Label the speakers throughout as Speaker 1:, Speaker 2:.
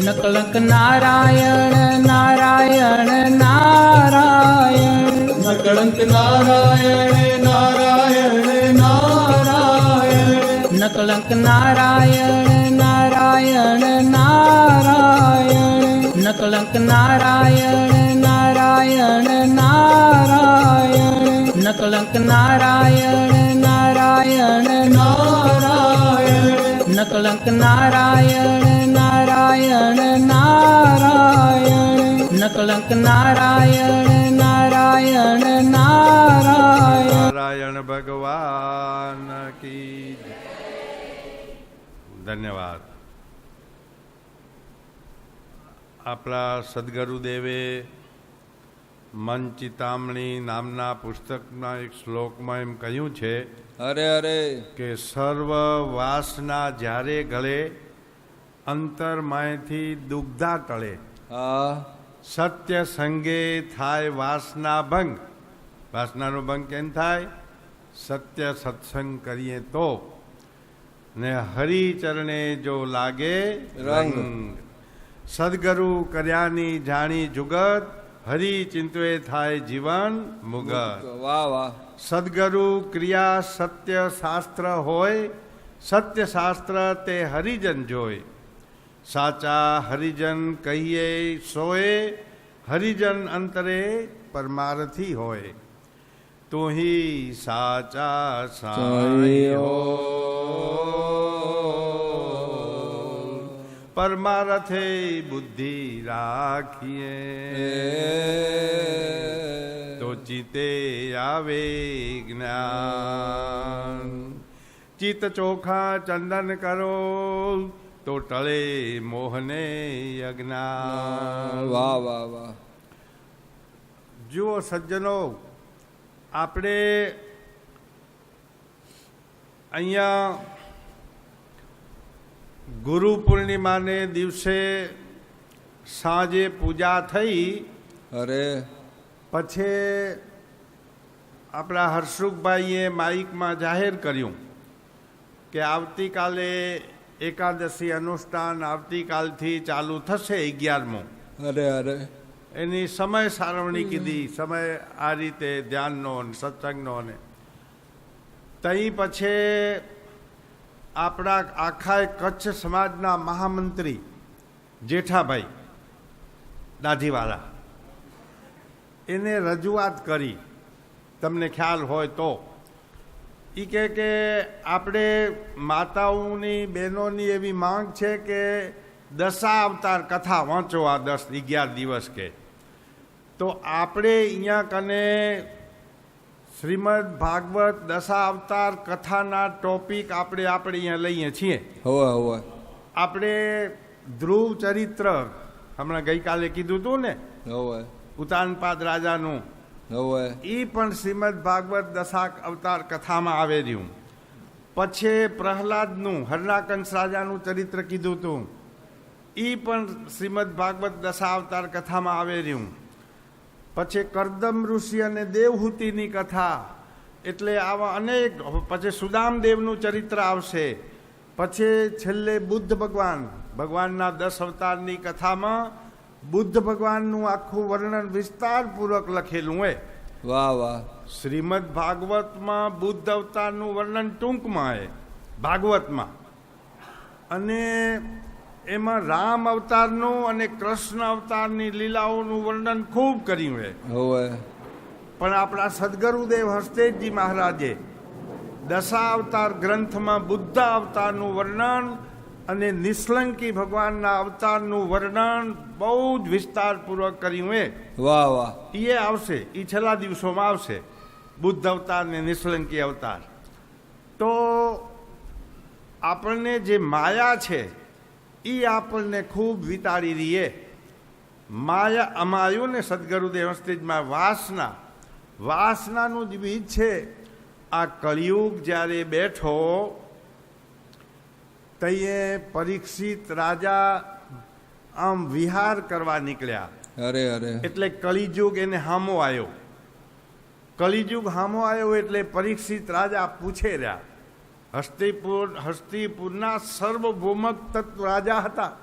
Speaker 1: નકલંક નારાયણ નારાયણ નારાયણ
Speaker 2: નકલંક નારાયણ નારાયણ નારાયણ
Speaker 1: નકલંક નારાયણ નારાયણ નારાયણ નકલંક નારાયણ નારાયણ નારાયણ નકલંક નારાયણ નારાયણ
Speaker 2: નારાયણ
Speaker 1: નકલંક નારાયણ નારાયણ નારાયણ નકલંક નારાયણ નારાયણ નારાયણ
Speaker 3: નારાયણ ભગવાન કી જય. ધન્યવાદ. આપણા સદગુરુદેવે મંચિતામણી નામના પુસ્તકના એક શ્લોકમાં એમ કહ્યું છે
Speaker 2: અરે અરે
Speaker 3: કે સર્વ વાસના જ્યારે ગળે અંતરમાયથી દુગ્ધા ટળે.
Speaker 2: હા
Speaker 3: સત્ય સંગે થાય વાસના ભંગ. વાસનાનો ભંગ કેમ થાય? સત્ય સત્સંગ કરીએ તો. ને હરિચરણે જો લાગે
Speaker 2: રંગ.
Speaker 3: સદગુરુ કર્યાની જાણી જુગત, હરિ ચિંતવે થાય જીવન મુગત.
Speaker 2: વાહ વાહ
Speaker 3: સદગુરુ ક્રિયા સત્ય શાસ્ત્ર હોય, સત્ય શાસ્ત્ર તે હરિજન જોય. સાચા હરિજન કહીએ સોએ, હરિજન અંતરે પરમારથી હોય. તું હી સાચા સાઈ હો, પરમારથે બુદ્ધિ રાખીએ તો ચિતે આવે જ્ઞાન. ચિત્ત ચોખા ચંદન કરો તો ટળે મોહને અજ્ઞાન.
Speaker 2: વાહ વાહ વાહ.
Speaker 3: જુઓ સજ્જનો, આપણે અહીંયા ગુરુ પૂર્ણિમાને દિવસે સાંજે પૂજા થઈ.
Speaker 2: અરે
Speaker 3: પછી આપણા હર્ષુખભાઈએ માઇકમાં જાહેર કર્યું કે આવતીકાલે એકાદશી અનુષ્ઠાન આવતીકાલથી ચાલુ થશે 11મો.
Speaker 2: અરે અરે
Speaker 3: એની સમય સારવણી કીધી, સમય આ રીતે ધ્યાનનો ને સત્સંગનો ને. તઈ પછી આપણા આખા કચ્છ સમાજના મહામંત્રી જેઠાભાઈ દાઢીવાળા એને રજૂઆત કરી, તમને ખ્યાલ હોય તો. એ કહે કે આપણે માતાઓની બહેનોની એવી માંગ છે કે દશા અવતાર કથા વાંચો આ 10-11 દિવસ કે. તો આપણે અહીંયા કને શ્રીમદ ભાગવત દશા અવતાર કથાના ટોપિક આપણે અહીંયા લઈએ છીએ.
Speaker 2: હોવે હોવે.
Speaker 3: આપણે ધ્રુવ ચરિત્ર હમણાં ગઈકાલે કીધું હતું ને,
Speaker 2: હોવે
Speaker 3: ઉતાનપાદ રાજાનું,
Speaker 2: હોવે
Speaker 3: એ પણ શ્રીમદ ભાગવત દશા અવતાર કથામાં આવે રહ્યું. પછી પ્રહલાદનું હરનાકંસ રાજાનું ચરિત્ર કીધું હતું, એ પણ શ્રીમદ ભાગવત દશા અવતાર કથામાં આવે રહ્યું. પછી કરદમ ઋષિ અને દેવહૂતિની કથા, એટલે આવા અનેક. પછી સુદામદેવનું ચરિત્ર આવશે. પછી છેલ્લે બુદ્ધ ભગવાનના 10 અવતારની કથામાં બુદ્ધ ભગવાનનું આખું વર્ણન વિસ્તારપૂર્વક લખેલું હોય.
Speaker 2: વાહ વાહ.
Speaker 3: શ્રીમદ ભાગવતમાં બુદ્ધ અવતારનું વર્ણન ટૂંકમાં હોય ભાગવતમાં, અને એમાં રામ અવતારનું અને કૃષ્ણ અવતારની લીલાઓનું વર્ણન ખૂબ કર્યું છે.
Speaker 2: હોવે.
Speaker 3: પણ આપણા સદગુરુદેવ હસ્તેજજી મહારાજે દશા અવતાર ગ્રંથમાં બુદ્ધ અવતારનું વર્ણન અને નિષ્કલંકી ભગવાનના અવતારનું વર્ણન બહુ જ વિસ્તારપૂર્વક કર્યું છે.
Speaker 2: વાહ વાહ.
Speaker 3: એ આવશે, એ છેલ્લા દિવસોમાં આવશે, બુદ્ધ અવતાર ને નિષ્કલંકી અવતાર. તો આપણને જે માયા છે એ આપણને ખૂબ વિતાડી રહીએ. માયા અમાયું ને સદગુરુદેવ હસ્તેજમાં વાસનાનું જ બીજ છે. આ કળિયુગ જ્યારે બેઠો તઈએ પરીક્ષિત રાજા આમ વિહાર કરવા નીકળ્યા.
Speaker 2: અરે અરે.
Speaker 3: એટલે કળિયુગ એને હામો આવ્યો. કળિયુગ હામો આવ્યો એટલે પરીક્ષિત રાજા પૂછે રહ્યા. હસ્તિપુરના સર્વભૌમક તત્વ રાજા હતા.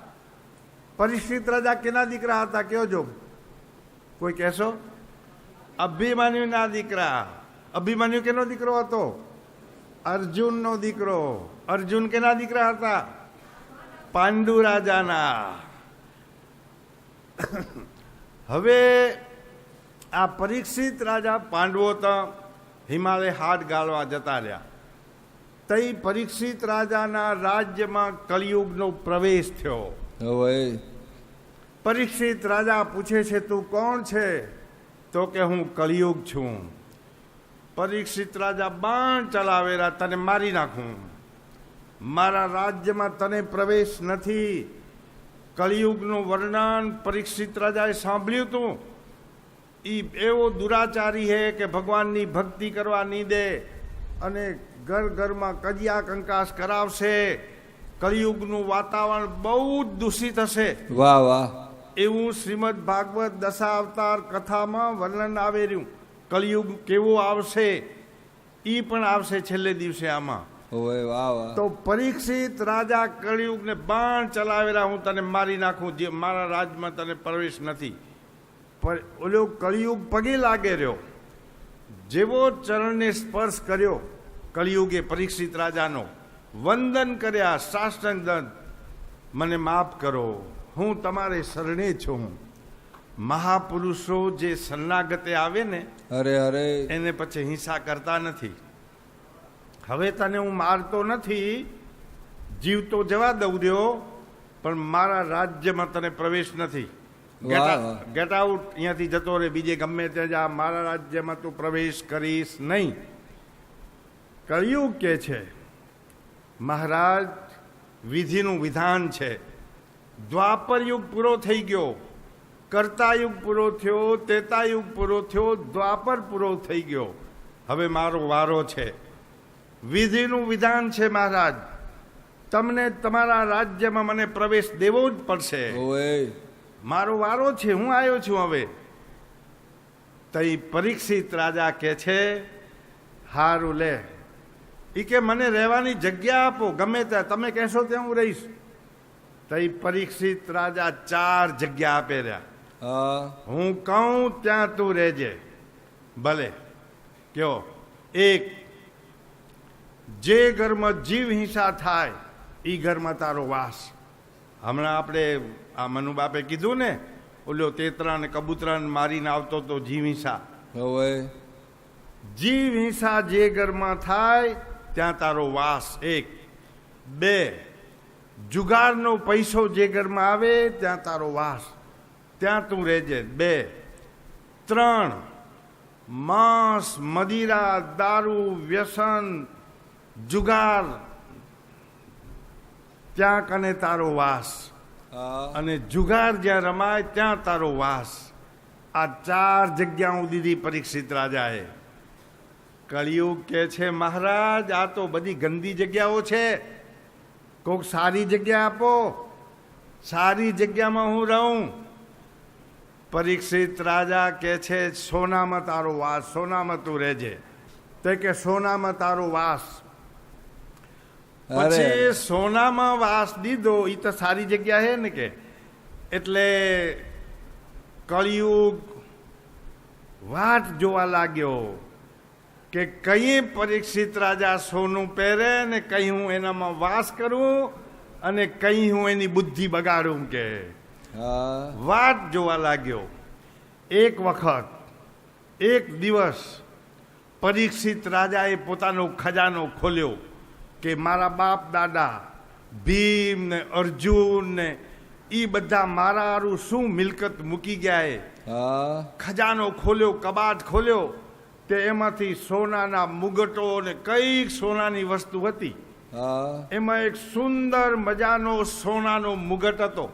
Speaker 3: પરીક્ષિત રાજા કેના દીકરા હતા કયો જો? કોઈ કહેશો? અભિમન્યુના દીકરા. અભિમન્યુ કેનો દીકરો હતો? અર્જુનનો દીકરો. અર્જુન કેના દીકરા હતા? પાંડુ રાજાના. હવે આ પરીક્ષિત રાજા પાંડવો તો હિમાલય હાડ ગાળવા જતા રહ્યા. તઈ પરીક્ષિત રાજાના રાજ્યમાં કળિયુગનો પ્રવેશ થયો.
Speaker 2: હવે
Speaker 3: પરીક્ષિત રાજા પૂછે છે તું કોણ છે? તો કે હું કળિયુગ છું. પરીક્ષિત રાજા બાણ ચલાવેલા તને મારી નાખું. મારા રાજ્યમાં તને પ્રવેશ નથી. કળિયુગનું વર્ણન પરીક્ષિત રાજાએ સાંભળ્યું હતું. એ એવો દુરાચારી હે કે ભગવાનની ભક્તિ કરવા નહીં દે અને ઘર ઘરમાં કજિયા કંકાસ કરાવશે. કળિયુગનું વાતાવરણ બહુ જ દૂષિત હશે.
Speaker 2: વાહ વાહ.
Speaker 3: એવું શ્રીમદ ભાગવત દશાવતાર કથામાં વર્ણન આવે રહ્યું. કળિયુગ કેવો આવશે એ પણ આવશે છેલ્લે દિવસે આમાં.
Speaker 2: હવે વાહ વાહ.
Speaker 3: તો પરીક્ષિત રાજા કળિયુગને બાણ ચલાવેલા હું તને મારી નાખું, જે મારા રાજમાં તને પ્રવેશ નથી. પણ ઓલો કળિયુગ પગે લાગે રહ્યો. જેવો ચરણને સ્પર્શ કર્યો કળિયુગે પરીક્ષિત રાજાનો, વંદન કર્યા, સાષ્ટાંગ દંડ, મને માફ કરો, હું તમારે શરણે છું. મહાપુરુષો જે શરણાગતે આવે ને
Speaker 2: અરે અરે
Speaker 3: એને પછી હિંસા કરતા નથી. હવે તને હું મારતો નથી, જીવ તો જવા દઉં દ્યો, પણ મારા રાજ્યમાં તને પ્રવેશ નથી. ગેટ આઉટ, અહીંયાથી જતો રહે, બીજે ગમે ત્યાં જા, મારા રાજ્યમાં તું પ્રવેશ કરીશ નહીં. કળિયુગ કે છે મહારાજ વિધિનું વિધાન છે. દ્વાપર યુગ પૂરો થઈ ગયો, કર્તા યુગ પૂરો થયો, ત્રેતા યુગ પૂરો થયો, દ્વાપર પૂરો થઈ ગયો. હવે મારો વારો છે. વિધિનું વિધાન છે મહારાજ, તમને તમારા રાજ્યમાં મને પ્રવેશ દેવો જ પડશે. મારો વારો છે, હું આવ્યો છું હવે. તઈ પરીક્ષિત રાજા કે છે હારું લે, એ કે મને રહેવાની જગ્યા આપો, ગમે ત્યાં તમે કહેશો ત્યાં હું રહીશ. તઈ પરીક્ષિત રાજા 4 જગ્યા આપે રહ્યા. હું કહું ત્યાં તું રહેજે. ભલે કયો. એક, જે ઘરમાં જીવ હિંસા થાય એ ઘરમાં તારો વાસ. હમણાં આપણે આ મનુ બાપે કીધું ને, ઓલો તેતરા ને કબૂતરાને મારીને આવતો તો જીવ હિંસા.
Speaker 2: હવે
Speaker 3: જીવ હિંસા જે ઘરમાં થાય ત્યાં તારો વાસ. 1. 2, જુગારનો પૈસો જે ઘરમાં આવે ત્યાં તારો વાસ, ત્યાં તું રહેજે. 2. 3, માંસ, મદિરા, દારૂ, વ્યસન, જુગાર, ત્યાં કને તારો વાસ. અને જુગાર જ્યાં રમાય ત્યાં તારો વાસ. આ 4 જગ્યાઓ દીધી પરીક્ષિત રાજાએ. કળિયુગ કે છે મહારાજ આ તો બધી ગંદી જગ્યાઓ છે, કોઈક સારી જગ્યા આપો, સારી જગ્યામાં હું રહું. પરીક્ષિત રાજા કે છે સોનામાં તારો વાસ, સોનામાં તું રહેજે. તે કે સોનામાં તારો વાસ. પછી સોનામાં વાસ દીધો, એ તો સારી જગ્યા છે ને કે. એટલે કળિયુગ વાટ જોવા લાગ્યો કે કઈ પરીક્ષિત રાજા સોનું પહેરે ને કઈ હું એનામાં વાસ કરું અને કઈ હું એની બુદ્ધિ બગાડું. કે વાટ જોવા લાગ્યો. એક વખત એક દિવસ પરીક્ષિત રાજાએ પોતાનો ખજાનો ખોલ્યો કે મારા બાપ દાદા ભીમ ને અર્જુન ને એ બધા મારા હારું શું મિલકત મૂકી ગયા. ખજાનો ખોલ્યો, કબાટ ખોલ્યો, તે એમાંથી સોનાના મુગટો ને કઈક સોનાની વસ્તુ હતી. એમાં એક સુંદર મજાનો સોનાનો મુગટ હતો.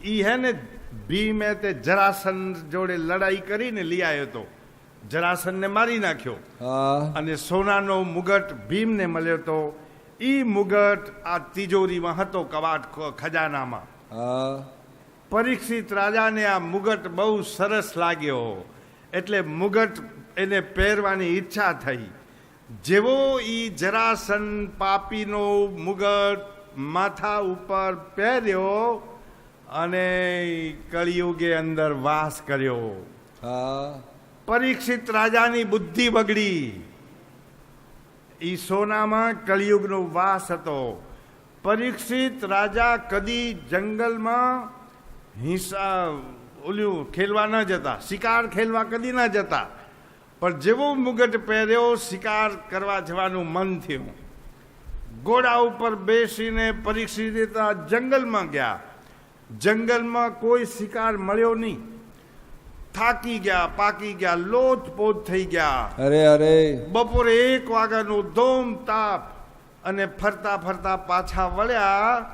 Speaker 3: ઈ હે ને ભીમે તે જરાસન જોડે લડાઈ કરીને લઈ આવ્યો હતો. જરાસનને મારી નાખ્યો અને સોનાનો મુગટ ભીમને મળ્યો હતો. ઈ મુગટ આ તિજોરીમાં હતો, કબાટ ખજાનામાં. પરીક્ષિત રાજાને આ મુગટ બહુ સરસ લાગ્યો, એટલે મુગટ એને પહેરવાની ઈચ્છા થઈ. જેવો ઈ જરાસન પાપીનો મુગટ માથા ઉપર પહેર્યો અને કળિયુગે અંદર વાસ કર્યો.
Speaker 2: હા
Speaker 3: પરીક્ષિત રાજાની બુદ્ધિ બગડી. ઈ સોનામાં કળિયુગનો વાસ હતો. પરીક્ષિત રાજા કદી જંગલમાં ઓલું ખેલવા ન જતા, શિકાર ખેલવા કદી ન જતા. પણ જેવો મુગટ પહેર્યો, શિકાર કરવા જવાનું મન થયું. ઘોડા ઉપર બેસીને પરીક્ષિત જંગલમાં ગયા. જંગલમાં કોઈ શિકાર મળ્યો નહીં. થાકી ગયા, પાકી ગયા, લોથપોથ થઈ ગયા.
Speaker 2: અરે અરે
Speaker 3: બપોરે 1 વાગ્યાનો ધોમ તાપ અને ફરતા ફરતા પાછા વળ્યા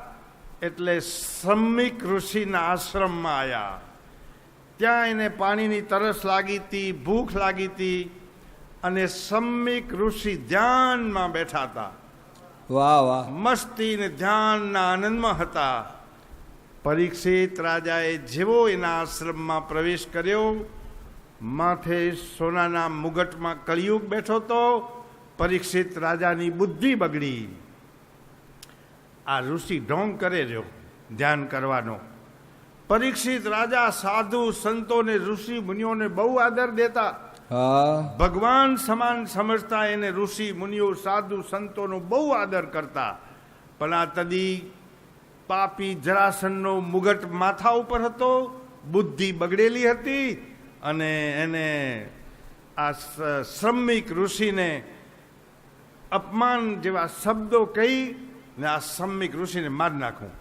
Speaker 3: એટલે શ્રમિક ઋષિના આશ્રમમાં આવ્યા. ત્યાં એને પાણીની તરસ લાગી હતી, ભૂખ લાગી હતી અને શ્રમિક ઋષિ ધ્યાનમાં બેઠા હતા.
Speaker 2: વાહ વાહ
Speaker 3: મસ્તી ને ધ્યાનના આનંદમાં હતા. પરીક્ષિત રાજાએ જેવો એના આશ્રમમાં પ્રવેશ કર્યો, માથે સોનાના મુગટમાં કળિયુગ બેઠો તો પરીક્ષિત રાજાની બુદ્ધિ બગડી. આ ઋષિ ઢોંગ કરે રહ્યો ધ્યાન કરવાનો. પરીક્ષિત રાજા સાધુ સંતોને, ઋષિ મુનિઓને બહુ આદર દેતા.
Speaker 2: હા
Speaker 3: ભગવાન સમાન સમજતા. એને ઋષિ મુનિઓ, સાધુ સંતોનો બહુ આદર કરતા. પણ આ તદી પાપી જરાસનનો મુગટ માથા ઉપર હતો, બુદ્ધિ બગડેલી હતી અને એને આ શ્રમિક ઋષિને અપમાન જેવા શબ્દો કહી ને આ શ્રમિક ઋષિને મારી નાખું.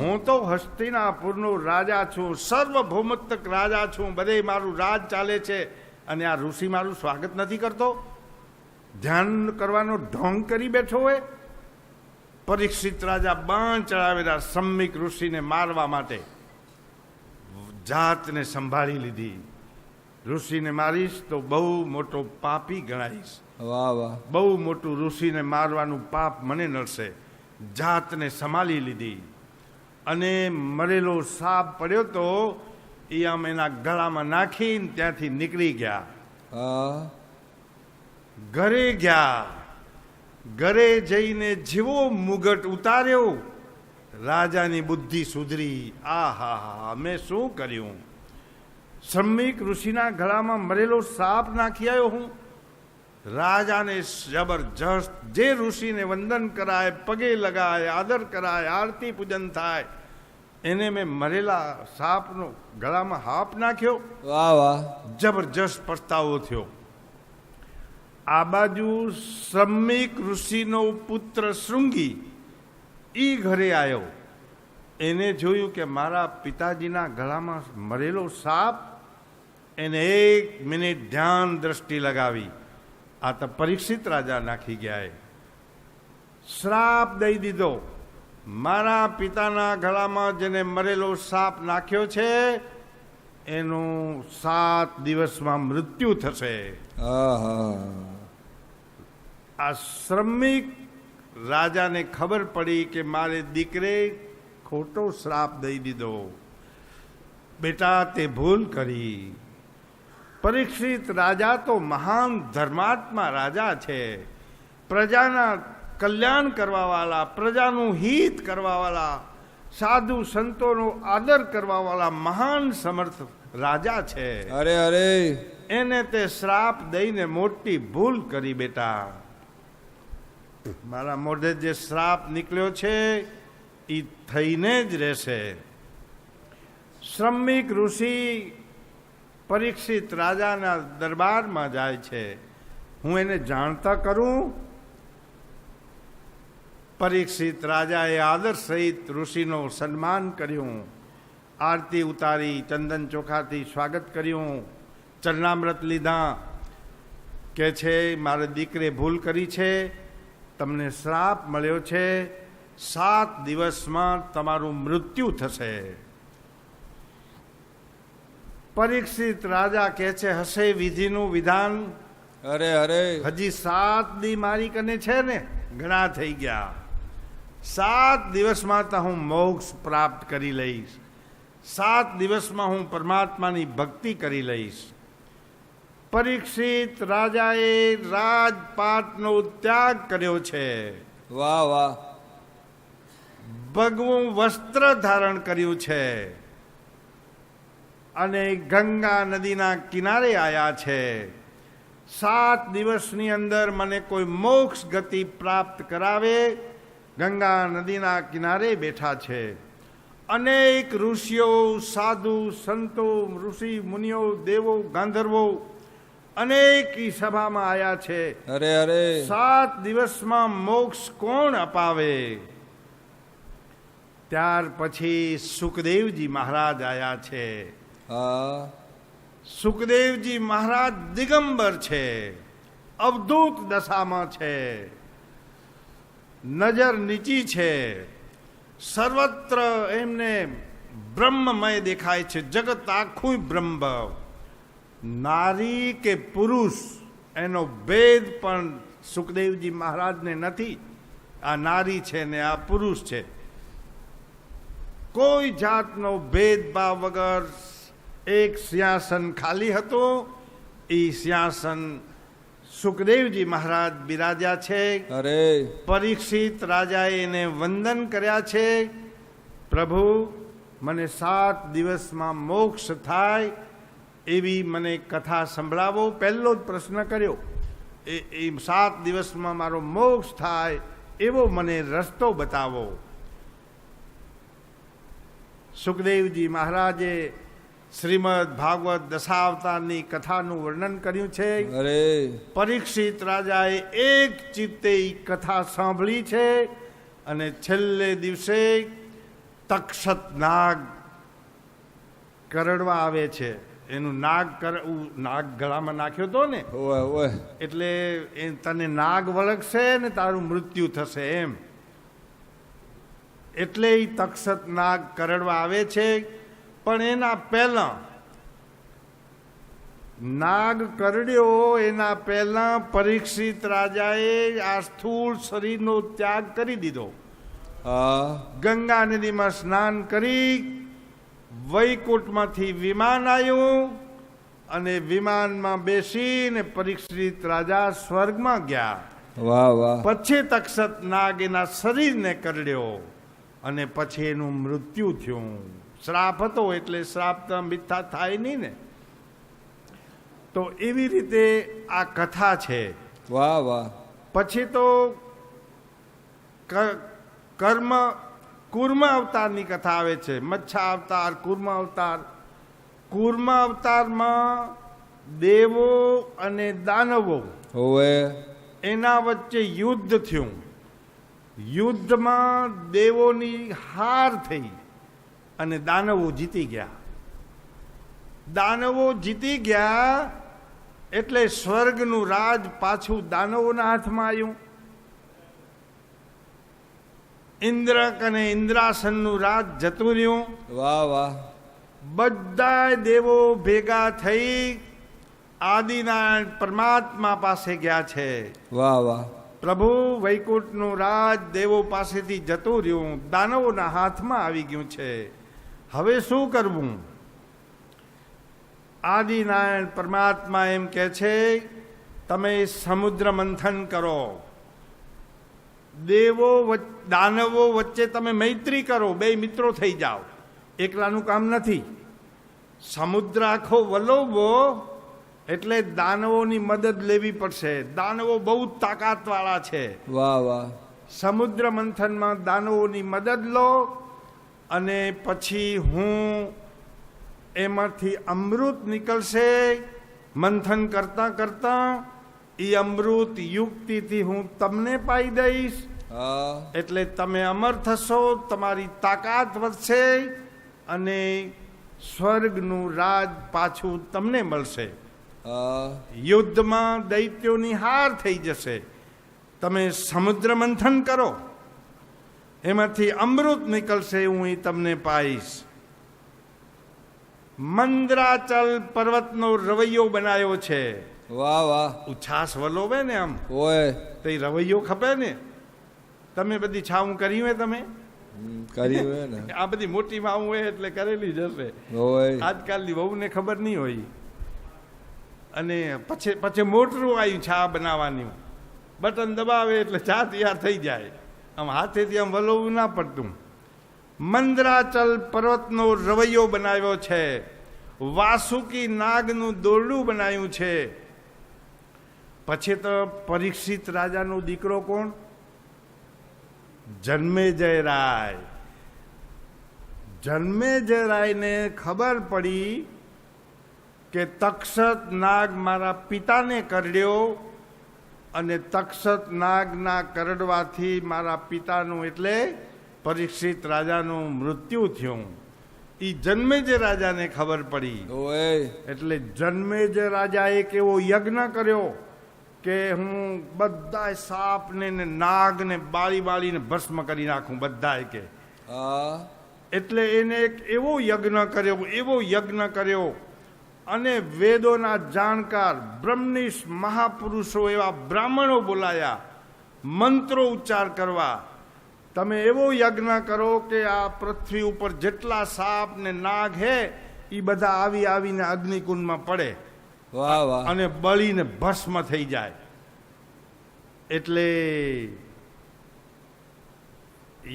Speaker 3: હું તો હસ્તિનાપુરનો રાજા છું, સર્વભૌમત્તક રાજા છું, બધે મારું રાજ ચાલે છે અને આ ઋષિ મારું સ્વાગત નથી કરતો. ધ્યાન કરવાનો ઢોંગ કરી બેઠો હોય. પરીક્ષિત રાજા બાણ ચડાવેલા શ્રમિક ઋષિને મારવા માટે જાતને સંભાળી લીધી. ઋષિને મારીશ તો બહુ મોટો પાપી ગણાઈશ.
Speaker 2: વાહ વાહ
Speaker 3: બહુ મોટું ઋષિને મારવાનું પાપ મને નડશે. જાતને સંભાળી લીધી અને મરેલો સાપ પડ્યો તો એ આમ એના ગળામાં નાખીને ત્યાંથી નીકળી ગયા.
Speaker 2: હા
Speaker 3: ઘરે ગયા. ઘરે જઈને જેવો મુગટ ઉતાર્યો, રાજાની બુદ્ધિ સુધરી. આહા, મેં શું કર્યું? શ્રમિક ઋષિના ગળામાં મરેલો સાપ નાખી આવ્યો હું. રાજાને જબરજસ્ત જે ઋષિને વંદન કરાય, પગે લગાય, આદર કરાય, આરતી પૂજન થાય, એને મેં મરેલા સાપનો ગળામાં હાપ નાખ્યો.
Speaker 2: વાહ વાહ
Speaker 3: જબરજસ્ત પસ્તાવો થયો. આ બાજુ શ્રમિક ઋષિનો પુત્ર શૃંગી ઈ ઘરે આવ્યો. એને જોયું કે મારા પિતાજીના ગળામાં મરેલો સાપ. એને 1 મિનિટ ધ્યાન દ્રષ્ટિ લગાવી. આ તો પરીક્ષિત રાજા નાખી ગયા. શ્રાપ દઈ દીધો, મારા પિતાના ગળામાં જેને મરેલો સાપ નાખ્યો છે એનું 7 દિવસમાં મૃત્યુ થશે. આ શ્રમિક રાજાને ખબર પડી કે મારે દીકરે ખોટો શ્રાપ દઈ દીધો. બેટા, તે ભૂલ કરી. પરીક્ષિત રાજા તો મહાન ધર્માત્મા રાજા છે. પ્રજાના કલ્યાણ કરવાવાળા, પ્રજાનું હિત કરવાવાળા, સાધુ સંતોનો આદર કરવાવાળા મહાન સમર્થ રાજા છે.
Speaker 2: અરે અરે
Speaker 3: એને તે શ્રાપ દઈને મોટી ભૂલ કરી. બેટા, મારા મોઢે જે શ્રાપ નીકળ્યો છે એ થઈને જ રહેશે. શ્રમિક ઋષિ પરીક્ષિત રાજાના દરબારમાં જાય છે. હું એને જાણતા કરું. પરીક્ષિત રાજાએ આદર સહિત ઋષિનો સન્માન કર્યું, આરતી ઉતારી, ચંદન ચોખાથી સ્વાગત કર્યું, ચરણામૃત લીધા. કે છે મારે દીકરે ભૂલ કરી છે, તમને શ્રાપ મળ્યો છે, 7 દિવસમાં તમારું મૃત્યુ થશે. પરીક્ષિત રાજા કહે છે હશે વિધિનું વિધાન.
Speaker 2: અરે અરે
Speaker 3: હજી 7 દી મારી કને છે ને, ઘણા થઈ ગયા. 7 દિવસમાં તો હું મોક્ષ પ્રાપ્ત કરી લઈશ. 7 દિવસમાં હું પરમાત્માની ભક્તિ કરી લઈશ. પરીક્ષિત રાજાએ રાજપાટનો ત્યાગ કર્યો છે.
Speaker 2: વાહ વાહ
Speaker 3: ભગવું વસ્ત્ર ધારણ કર્યું છે અને ગંગા નદીના કિનારે આવ્યા છે. 7 દિવસની અંદર મને કોઈ મોક્ષ ગતિ પ્રાપ્ત કરાવે ગંગા નદીના કિનારે બેઠા છે. અનેક ઋષિઓ, સાધુ, સંતો, ઋષિ મુનિઓ, દેવો, ગાંધર્વો અનેક સભામાં આવ્યા છે.
Speaker 2: અરે અરે
Speaker 3: 7 દિવસમાં મોક્ષ કોણ અપાવે? ત્યાર પછી સુખદેવજી મહારાજ આવ્યા છે.
Speaker 2: હા
Speaker 3: સુખદેવજી મહારાજ દિગંબર છે, અવધૂત દશામાં છે, નજર નીચી છે, સર્વત્ર એમને બ્રહ્મમય દેખાય છે. જગત આખું બ્રહ્મ. નારી કે પુરુષ એનો ભેદ પણ સુખદેવજી મહારાજને નથી. આ નારી છે ને આ પુરુષ છે. કોઈ જાતનો ભેદભાવ વગર એક સિંહાસન ખાલી હતું. એ સિંહાસન સુખદેવજી મહારાજ બિરાજ્યા છે.
Speaker 2: અરે
Speaker 3: પરીક્ષિત રાજાએ એને વંદન કર્યા છે. પ્રભુ, મને 7 દિવસમાં મોક્ષ થાય એવી મને કથા સંભળાવો. પહેલો જ પ્રશ્ન કર્યો એ 7 દિવસમાં મારો મોક્ષ થાય એવો મને રસ્તો બતાવો. સુખદેવજી મહારાજે શ્રીમદ ભાગવત દશાવતારની કથાનું વર્ણન કર્યું છે.
Speaker 2: અરે
Speaker 3: પરીક્ષિત રાજાએ એક ચિત્તે કથા સાંભળી છે અને છેલ્લે દિવસે તક્ષત નાગ કરડવા આવે છે. એનું નાગ ગળામાં નાખ્યો હતો ને,
Speaker 2: ઓય ઓય
Speaker 3: એટલે એ તને નાગ વળગશે ને તારું મૃત્યુ થશે એમ. એટલે એ તક્ષત નાગ કરડવા આવે છે. પણ એના પહેલા નાગ કરડ્યો એના પહેલા પરીક્ષિત રાજાએ આ સ્થૂળ શરીરનો ત્યાગ કરી દીધો.
Speaker 2: હા
Speaker 3: ગંગા નદીમાં સ્નાન કરી વૈકુંઠમાંથી વિમાન આવ્યું અને વિમાનમાં બેસીને પરીક્ષિત રાજા સ્વર્ગમાં ગયા.
Speaker 2: વાહ વાહ
Speaker 3: પછી તક્ષત નાગ એના શરીરને કરડ્યો અને પછી એનું મૃત્યુ થયું. શ્રાપ હતો એટલે શ્રાપ તો મિથ્યા થાય નહીં ને. તો એવી રીતે આ કથા છે.
Speaker 2: વાહ વાહ
Speaker 3: પછી તો કૂર્મ અવતારની કથા આવે છે. મચ્છા અવતાર, કૂર્મ અવતાર. કૂર્મ અવતારમાં દેવો અને દાનવો
Speaker 2: ઓવે
Speaker 3: એના વચ્ચે યુદ્ધ થયું. યુદ્ધમાં દેવોની હાર થઈ અને દાનવો જીતી ગયા. દાનવો જીતી ગયા એટલે સ્વર્ગનું રાજ પાછું દાનવોના હાથમાં આવ્યું. ઇન્દ્રક અને ઇન્દ્રાસનનું રાજ જતું રહ્યું.
Speaker 2: વાહ વાહ
Speaker 3: બધા દેવો ભેગા થઈ આદિનારાયણ પરમાત્મા પાસે ગયા છે.
Speaker 2: વાહ વાહ
Speaker 3: પ્રભુ, વૈકુંઠનું રાજ દેવો પાસેથી જતું રહ્યું, દાનવોના હાથમાં આવી ગયું છે. હવે શું કરવું? આદિનારાયણ પરમાત્મા એમ કહે છે, તમે સમુદ્ર મંથન કરો. દાનવો વચ્ચે તમે મૈત્રી કરો, 2 મિત્રો થઈ જાઓ. એકલાનું કામ નથી. સમુદ્ર આખો વલોવો એટલે દાનવોની મદદ લેવી પડશે. દાનવો બહુ તાકાતવાળા છે.
Speaker 2: વાહ વાહ
Speaker 3: સમુદ્ર મંથનમાં દાનવોની મદદ લો અને પછી હું એમાંથી અમૃત નીકળશે. મંથન કરતા કરતા એ અમૃત યુક્તિથી હું તમને પાઈ દઈશ.
Speaker 2: હા
Speaker 3: એટલે તમે અમર થશો, તમારી તાકાત વધશે અને સ્વર્ગનું રાજ પાછું તમને મળશે.
Speaker 2: હા
Speaker 3: યુદ્ધમાં દૈત્યોની હાર થઈ જશે. તમે સમુદ્ર મંથન કરો, એમાંથી અમૃત નીકળશે, હું એ તમને પાઈશ. મંદરાચલ પર્વતનો રવૈયો બનાવ્યો છે.
Speaker 2: વાહ વાહ
Speaker 3: ઉચ્છાસ વલોવે ને આમ
Speaker 2: ઓય
Speaker 3: તો એ રવૈયો ખપે ને. તમે બધી છાવું કરી હોય, તમે
Speaker 2: કર્યું હે ને
Speaker 3: આ બધી મોટી માવું હોય એટલે કરેલી જ હશે.
Speaker 2: ઓય
Speaker 3: આજકાલની વહુને ખબર નહીં હોય. અને પછી મોટરું આવ્યું ચા બનાવવાની. બટન દબાવે એટલે ચા તૈયાર થઈ જાય. આમ હાથેથી આમ વલોવું ના પડતું. મંદરાચલ પર્વતનો રવૈયો બનાવ્યો છે, વાસુકી નાગનું દોરડું બનાવ્યું છે. પછી તો પરીક્ષિત રાજાનો દીકરો કોણ? જન્મેજય રાય. જન્મેજય રાયને ખબર પડી કે તક્ષત નાગ મારા પિતાને કરડ્યો અને તક્ષત નાગના કરડવાથી મારા પિતાનું એટલે પરીક્ષિત રાજાનું મૃત્યુ થયું. એ જન્મેજય રાજાને ખબર પડી.
Speaker 2: ઓય
Speaker 3: એટલે જન્મેજય રાજાએ એક એવો યજ્ઞ કર્યો કે હું બધા સાપને ને નાગને બાળીને ભસ્મ કરી નાખું બધાય કે.
Speaker 2: હા
Speaker 3: એટલે એને એક એવો યજ્ઞ કર્યો અને વેદોના જાણકાર બ્રહ્મનિષ્ઠ મહાપુરુષો એવા બ્રાહ્મણો બોલાયા મંત્રો ઉચ્ચાર કરવા. તમે એવો યજ્ઞ કરો કે આ પૃથ્વી ઉપર જેટલા સાપ ને નાગ હે એ બધા આવીને અગ્નિકુંડમાં પડે
Speaker 2: વાહ વાહ
Speaker 3: અને બળીને ભસ્મ થઈ જાય. એટલે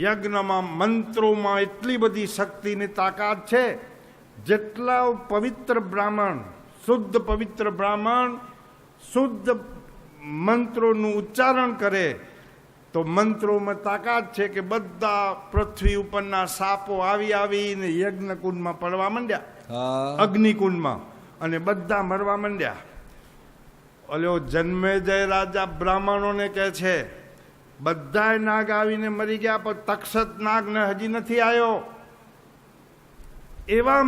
Speaker 3: યજ્ઞમાં મંત્રોમાં એટલી બધી શક્તિની તાકાત છે. જેટલા પવિત્ર બ્રાહ્મણ, શુદ્ધ પવિત્ર બ્રાહ્મણ શુદ્ધ મંત્રોનું ઉચ્ચારણ કરે તો મંત્રોમાં તાકાત છે કે બધા પૃથ્વી ઉપરના સાપો આવીને યજ્ઞકુંડમાં પડવા માંડ્યા,
Speaker 2: હા
Speaker 3: અગ્નિકુંડમાં, અને બધા મરવા માંડ્યા. ઓલો જન્મેજય રાજા બ્રાહ્મણોને કહે છે બધાય નાગ આવીને મરી ગયા પણ તક્ષત નાગ ને હજી નથી આવ્યો. એવા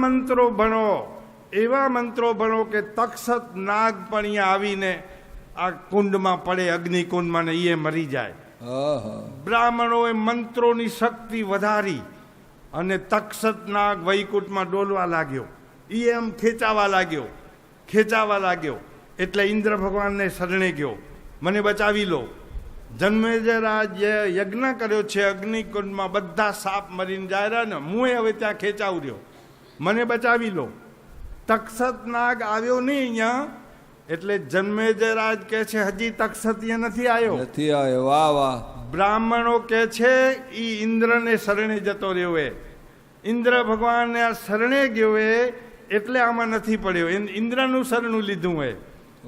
Speaker 3: મંત્રો ભણો કે તક્ષત નાગ પણ અહીંયા આવીને આ કુંડમાં પડે, અગ્નિકુંડમાં, ને એ મરી જાય. બ્રાહ્મણોએ મંત્રોની શક્તિ વધારી અને તક્ષત નાગ વૈકુંઠમાં ડોલવા લાગ્યો. એ એમ ખેંચાવા લાગ્યો. એટલે ઇન્દ્ર ભગવાનને શરણે ગયો, મને બચાવી લો. જન્મેજય રાજે યજ્ઞ કર્યો છે, અગ્નિકુંડમાં બધા સાપ મરીને જાય ને, હું હવે ત્યાં ખેંચાવું રહ્યો, મને બચાવી લો. તક્ષત નાગ આવ્યો નહીં અહીંયા. એટલે જન્મેજય રાજ કહે છે હજી તક્ષત અહીંયા નથી આવ્યો.
Speaker 2: વાહ વાહ.
Speaker 3: બ્રાહ્મણો કહે છે ઈ ઇન્દ્રને શરણે જતો રહ્યો એ. ઇન્દ્ર ભગવાનને આ શરણે ગયો એ એટલે આમાં નથી પડ્યો, ઇન્દ્રનું શરણું લીધું એ.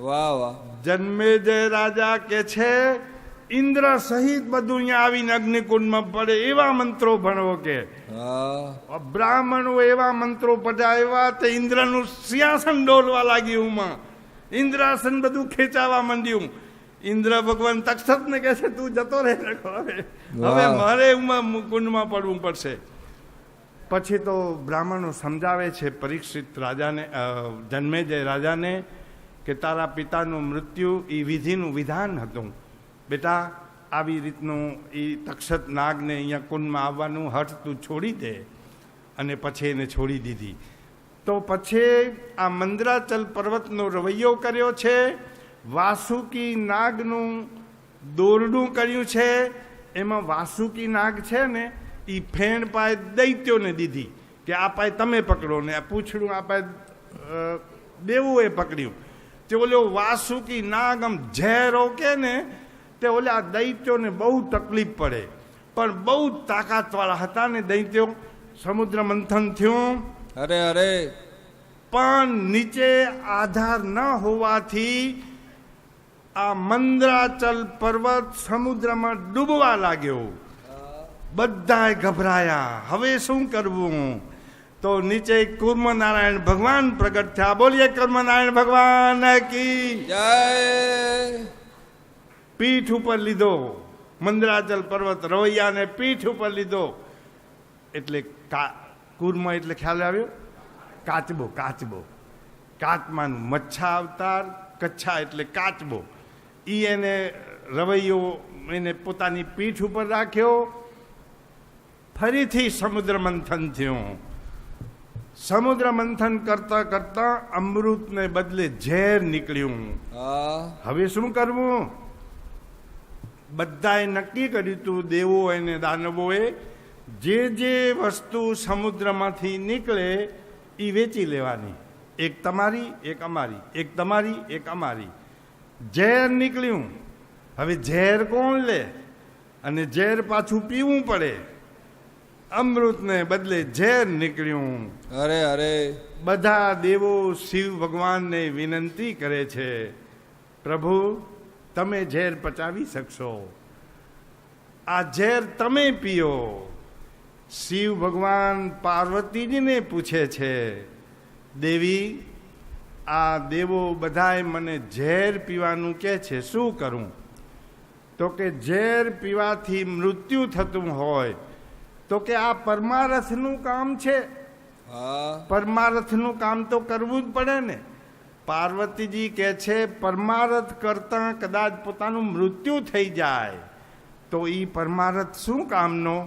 Speaker 2: વાહ વાહ.
Speaker 3: જન્મેજય રાજા કે છે ઇન્દ્ર સહિત બધું અહીંયા આવીને અગ્નિકુંડમાં પડે એવા મંત્રો ભણવો કે. બ્રાહ્મણો એવા મંત્રો પઢાવ્યા તે ઇન્દ્રનું સિંહાસન ડોલવા લાગ્યું. ઇન્દ્રાસન બધું ખેંચાવા માંડ્યું. ઇન્દ્ર ભગવાન તક્ષત ને કહે છે તું જતો રહે, હવે મારે કુંડમાં પડવું પડશે. પછી તો બ્રાહ્મણો સમજાવે છે પરીક્ષિત રાજાને, જન્મેજય રાજાને કે તારા પિતાનું મૃત્યુ એ વિધિનું વિધાન હતું. બેટા આવી રીતનું એ તક્ષત નાગને અહીંયા કુંડમાં આવવાનું હઠ તું છોડી દે. અને પછી એને છોડી દીધી. તો પછી આ મંદરાચલ પર્વતનો રવૈયો કર્યો છે, વાસુકી નાગનું દોરડું કર્યું છે. એમાં વાસુકી નાગ છે ને એ ફેણ પાય દૈત્યોને દીધી કે આ પાય તમે પકડો, ને આ પૂંછડું આ પાય દેવું એ પકડ્યું. તે ઓલો વાસુકી નાગ આમ ઝેરો કે ને તે ઓલે આ દૈત્યોને બહુ તકલીફ પડે, પણ બહુ તાકાતવાળા હતા ને દૈત્યો. સમુદ્ર મંથન થયું,
Speaker 2: અરે
Speaker 3: પણ નીચે આધાર ન હોવાથી આ મંદરાચલ પર્વત સમુદ્રમાં ડૂબવા લાગ્યો. બધાય ગભરાયા, હવે શું કરવું? તો નીચે કુર્મનારાયણ ભગવાન પ્રગટ થયા. બોલીએ કુર્મનારાયણ ભગવાન કી
Speaker 2: જય.
Speaker 3: પીઠ ઉપર લીધો મંદરાચલ પર્વત, રવૈયાને પીઠ ઉપર લીધો. એટલે કુર્મ એટલે ખ્યાલ આવ્યો? કાચબો. કાચમાનું મચ્છા અવતાર, કચ્છા એટલે કાચબો. એને રવૈયો એને પોતાની પીઠ ઉપર રાખ્યો. ફરીથી સમુદ્ર મંથન થયું. સમુદ્ર મંથન કરતા કરતા અમૃતને બદલે ઝેર નીકળ્યું. હવે શું કરવું? બધાએ નક્કી કર્યું હતું, દેવો અને દાનવોએ, જે વસ્તુ સમુદ્રમાંથી નીકળે એ વેચી લેવાની. એક તમારી, એક અમારી, એક તમારી, એક અમારી. ઝેર નીકળ્યું. હવે ઝેર કોણ લે? અને ઝેર પાછું પીવું પડે. અમૃતને બદલે ઝેર નીકળ્યું.
Speaker 2: અરે અરે
Speaker 3: બધા દેવો શિવ ભગવાનને વિનંતી કરે છે, પ્રભુ તમે ઝેર પચાવી શકશો, આ ઝેર તમે પીઓ. શિવ ભગવાન પાર્વતીજીને પૂછે છે, દેવી આ દેવો બધાય મને ઝેર પીવાનું કહે છે, શું કરું? તો કે ઝેર પીવાથી મૃત્યુ થતું હોય તો કે આ પરમારથનું કામ છે,
Speaker 2: હા
Speaker 3: પરમારથનું કામ તો કરવું જ પડે ને. પાર્વતીજી કહે છે પરમારથ કરતા કદાચ પોતાનું મૃત્યુ થઈ જાય તો એ પરમારથ શું કામનો?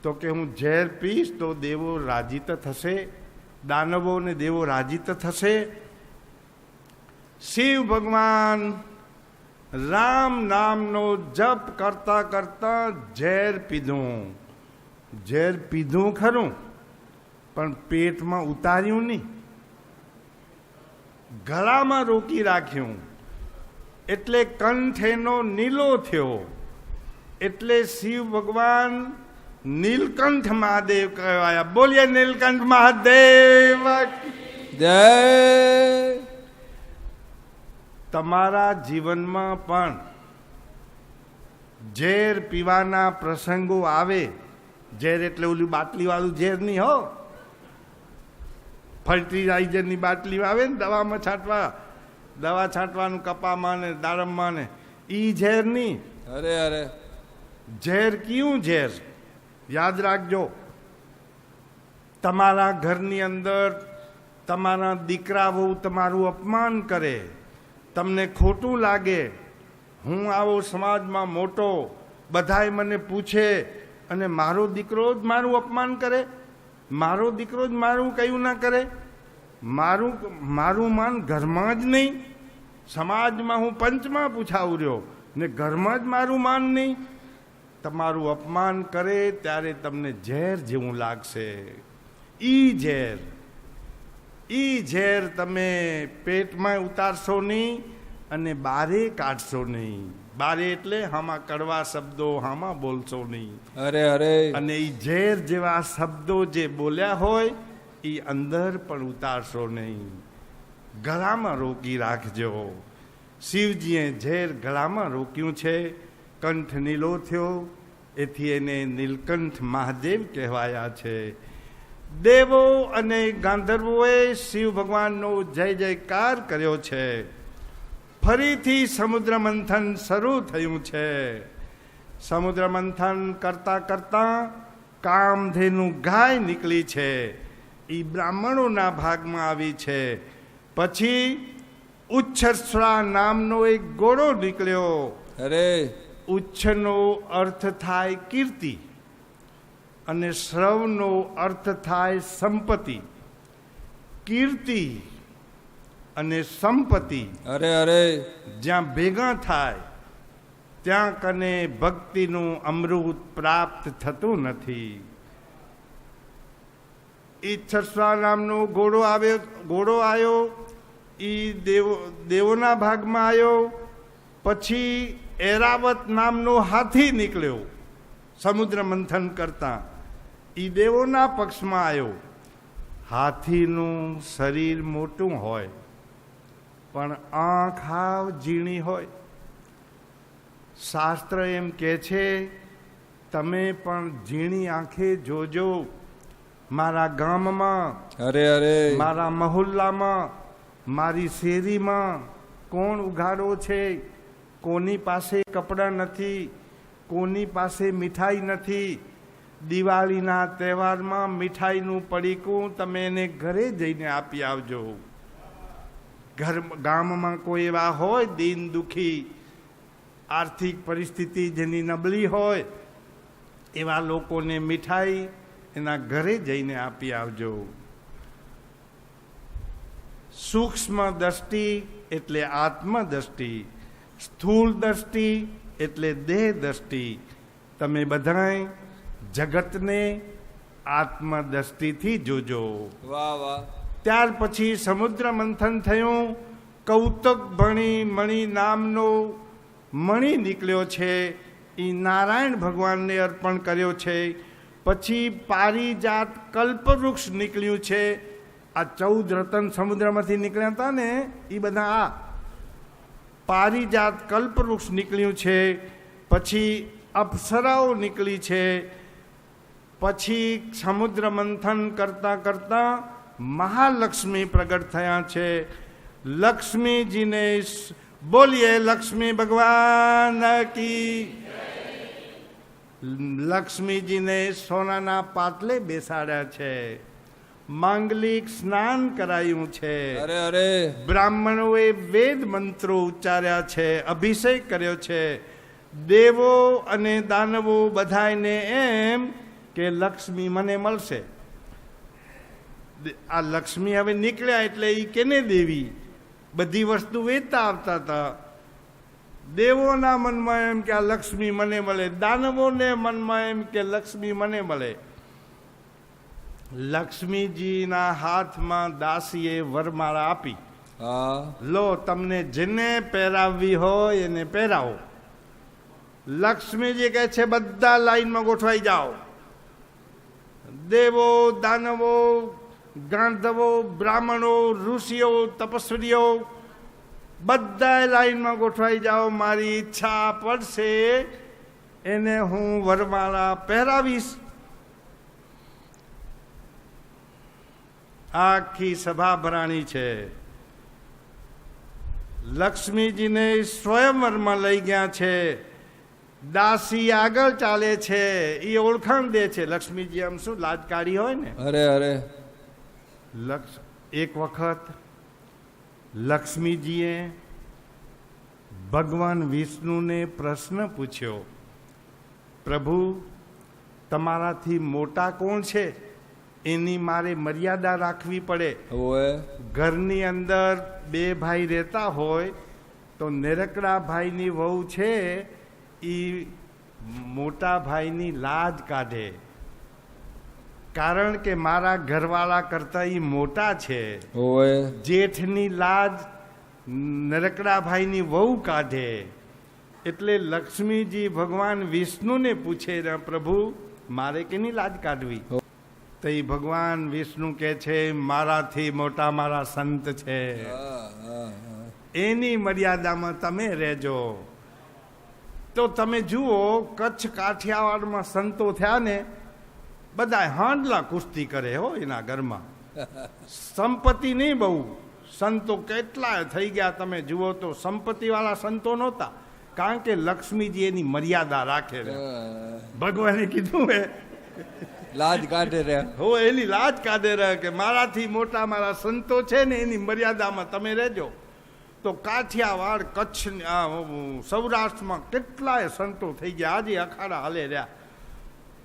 Speaker 3: તો કે હું ઝેર પીશ તો દેવો રાજીત થશે, દાનવો ને દેવો રાજીત થશે. શિવ ભગવાન રામ નામનો જપ કરતા કરતા ઝેર પીધું. ઝેર પીધું ખરું પણ પેટમાં ઉતાર્યું નહીં, ગળામાં રોકી રાખ્યું, એટલે કંઠ એનો નીલો થયો. એટલે શિવ ભગવાન નીલકંઠ મહાદેવ કહેવાયા. બોલીએ નીલકંઠ મહાદેવ.
Speaker 2: જય.
Speaker 3: તમારા જીવનમાં પણ ઝેર પીવાના પ્રસંગો આવે. ઝેર એટલે ઓલી બાટલી વાળું ઝેર નહીં હો, ફર્ટિલાઇઝરની બાટલી આવે ને દવામાં છાંટવા, દવા છાંટવાનું કપામાં ને દાડમમાં ને, ઈ ઝેર નહીં.
Speaker 2: અરે અરે
Speaker 3: ઝેર કયું ઝેર? યાદ રાખજો, તમારા ઘરની અંદર તમારા દીકરા વહુ તમારું અપમાન કરે, તમને ખોટું લાગે, હું આવો સમાજમાં મોટો, બધાય મને પૂછે અને મારો દીકરો જ મારું અપમાન કરે, મારો દીકરો જ મારું કયું ના કરે, મારું માન ઘરમાં જ નહીં, સમાજમાં હું પંચમાં પૂછાવું રહ્યો ને ઘરમાં જ મારું માન નહીં. તમારું અપમાન કરે ત્યારે તમને ઝેર જેવું લાગશે. ઈ ઝેર તમે પેટમાં ઉતારશો નહીં અને બારે કાઢશો નહીં. બારે એટલે હામાં કડવા શબ્દો હામાં બોલશો નહીં.
Speaker 2: અરે અરે
Speaker 3: અને ઈ ઝેર જેવા શબ્દો જે બોલ્યા હોય એ અંદર પણ ઉતારશો નહીં, ગળામાં રોકી રાખજો. શિવજીએ ઝેર ગળામાં રોક્યું છે, કંઠ નીલો થયો, એથી એને નીલકંઠ મહાદેવ કહેવાયા છે. દેવો અને ગાંધર્વોએ શિવ ભગવાનનો જય જયકાર કર્યો છે. ફરીથી સમુદ્ર મંથન શરૂ થયું છે. સમુદ્ર મંથન કરતા કરતા કામધેનુ ગાય નીકળી છે, એ બ્રાહ્મણોના ભાગમાં આવી છે. પછી ઉચ્છસ્વા નામનો એક ઘોડો નીકળ્યો.
Speaker 2: અરે
Speaker 3: ઉચ્છનો અર્થ થાય કીર્તિ અને શ્રવનો અર્થ થાય સંપત્તિ. કીર્તિ અને સંપત્તિ
Speaker 2: અરે અરે
Speaker 3: જ્યાં ભેગા થાય ત્યાં કને ભક્તિનું અમૃત પ્રાપ્ત થતું નથી. ઈચ્છસ્વા નામનો ઘોડો આવ્યો, એ દેવોના ભાગમાં આવ્યો. પછી એરાવત નામનો હાથી નીકળ્યો સમુદ્ર મંથન કરતા, એ દેવોના પક્ષમાં આવ્યો. હાથીનું શરીર મોટું હોય પણ આંખ હાવ ઝીણી હોય. શાસ્ત્ર એમ કહે છે તમે પણ ઝીણી આંખે જોજો. મારા ગામમાં,
Speaker 2: અરે અરે
Speaker 3: મારા મહોલ્લામાં, મારી શેરીમાં કોણ ઉઘાડો છે, કોની પાસે કપડાં નથી, કોની પાસે મીઠાઈ નથી. દિવાળીના તહેવારમાં મીઠાઈનું પડીકું તમે એને ઘરે જઈને આપી આવજો. ગામમાં કોઈ એવા હોય દીન દુખી, આર્થિક પરિસ્થિતિ જેની નબળી હોય, એવા લોકોને મીઠાઈ એના ઘરે જઈને આપી આવજો. સૂક્ષ્મ દ્રષ્ટિ એટલે આત્મદ્રષ્ટિ, સ્થૂળ દ્રષ્ટિ એટલે દેહ દ્રષ્ટિ. તમે બધાય જગતને આત્મદ્રષ્ટિથી જોજો.
Speaker 2: વાહ વાહ.
Speaker 3: ત્યાર પછી સમુદ્ર મંથન થયું. કૌતક મણિ નામનો મણિ નીકળ્યો છે, એ નારાયણ ભગવાનને અર્પણ કર્યો છે. પછી પારિજાત કલ્પવૃક્ષ નીકળ્યું છે. આ 14 રતન સમુદ્રમાંથી નીકળ્યા હતા ને એ બધા આ પારિજાત કલ્પવૃક્ષ નીકળ્યું છે. પછી અપ્સરાઓ નીકળી છે. પછી સમુદ્ર મંથન કરતા કરતા મહાલક્ષ્મી પ્રગટ થયા છે. લક્ષ્મીજીને બોલીએ લક્ષ્મી ભગવાન કી. લક્ષ્મીજીને સોનાના પાટલે બેસાડ્યા છે. માંગલિક સ્નાન કરાયું છે.
Speaker 2: અરે અરે
Speaker 3: બ્રાહ્મણોએ વેદ મંત્રો ઉચ્ચાર્યા છે. અભિષેક કર્યો છે. દેવો અને દાનવો બધાને એમ કે લક્ષ્મી મને મળશે. આ લક્ષ્મી હવે નીકળ્યા એટલે એ કેને દેવી? બધી વસ્તુ વેચતા આવતા હતા. દેવોના મનમાં એમ કે આ લક્ષ્મી મને મળે, દાનવોને મનમાં એમ કે લક્ષ્મી મને મળે. લક્ષ્મીજીના હાથમાં દાસીએ વરમાળા આપી.
Speaker 2: હા
Speaker 3: લો, તમને જેને પહેરાવવી હોય એને પહેરાવો. લક્ષ્મીજી કહે છે બધા લાઈનમાં ગોઠવાઈ જાઓ. દેવો, દાનવો, ગાંધર્વો, બ્રાહ્મણો, ઋષિઓ, તપસ્વીઓ બધા લાઈનમાં ગોઠવાઈ જાઓ. મારી ઈચ્છા પડશે એને હું વરમાળા પહેરાવીશ. આખી સભા ભરાણી છે. લક્ષ્મીજીને સ્વયંવરમાં લઈ ગયા છે. દાસી આગળ ચાલે છે. એ ઓળખાણ દે છે. લક્ષ્મીજી આમ શું લાજકારી હોય ને.
Speaker 2: અરે અરે
Speaker 3: એક વખત લક્ષ્મીજીએ ભગવાન વિષ્ણુને પ્રશ્ન પૂછ્યો, પ્રભુ તમારાથી મોટા કોણ છે? એની મારે મર્યાદા રાખવી પડે.
Speaker 2: ઓએ
Speaker 3: ઘરની અંદર 2 ભાઈ રહેતા હોય તો નેરકડા ભાઈની વહુ છે એ મોટા ભાઈની લાજ કાઢે, કારણ કે મારા ઘરવાળા કરતા એ મોટા છે.
Speaker 2: ઓએ
Speaker 3: જેઠની લાજ નરકડા ભાઈની વહુ કાઢે. એટલે લક્ષ્મીજી ભગવાન વિષ્ણુને પૂછે, પ્રભુ મારે કેની લાજ કાઢવી? તો એ ભગવાન વિષ્ણુ કહે છે મારાથી મોટા મારા સંત છે, એની મર્યાદામાં તમે રહેજો. તો તમે જુઓ, કચ્છ કાઠિયાવાડમાં સંતો થયા ને બધા હાંડલા કુસ્તી કરે હો એના ઘરમાં. સંપત્તિ નહીં બહુ, સંતો કેટલાય થઈ ગયા. તમે જુઓ તો સંપત્તિવાળા સંતો નહોતા, કારણ કે લક્ષ્મીજી એની મર્યાદા રાખે. ભગવાને કીધું હે
Speaker 2: લાજ કાઢે રે.
Speaker 3: હો એની લાજ કાઢે રહે કે મારાથી મોટા મારા સંતો છે ને એની મર્યાદામાં તમે રહેજો. તો કાઠિયાવાડ, કચ્છ, સૌરાષ્ટ્રમાં કેટલાય સંતો થઈ ગયા. આજે અખાડા હાલે રહ્યા.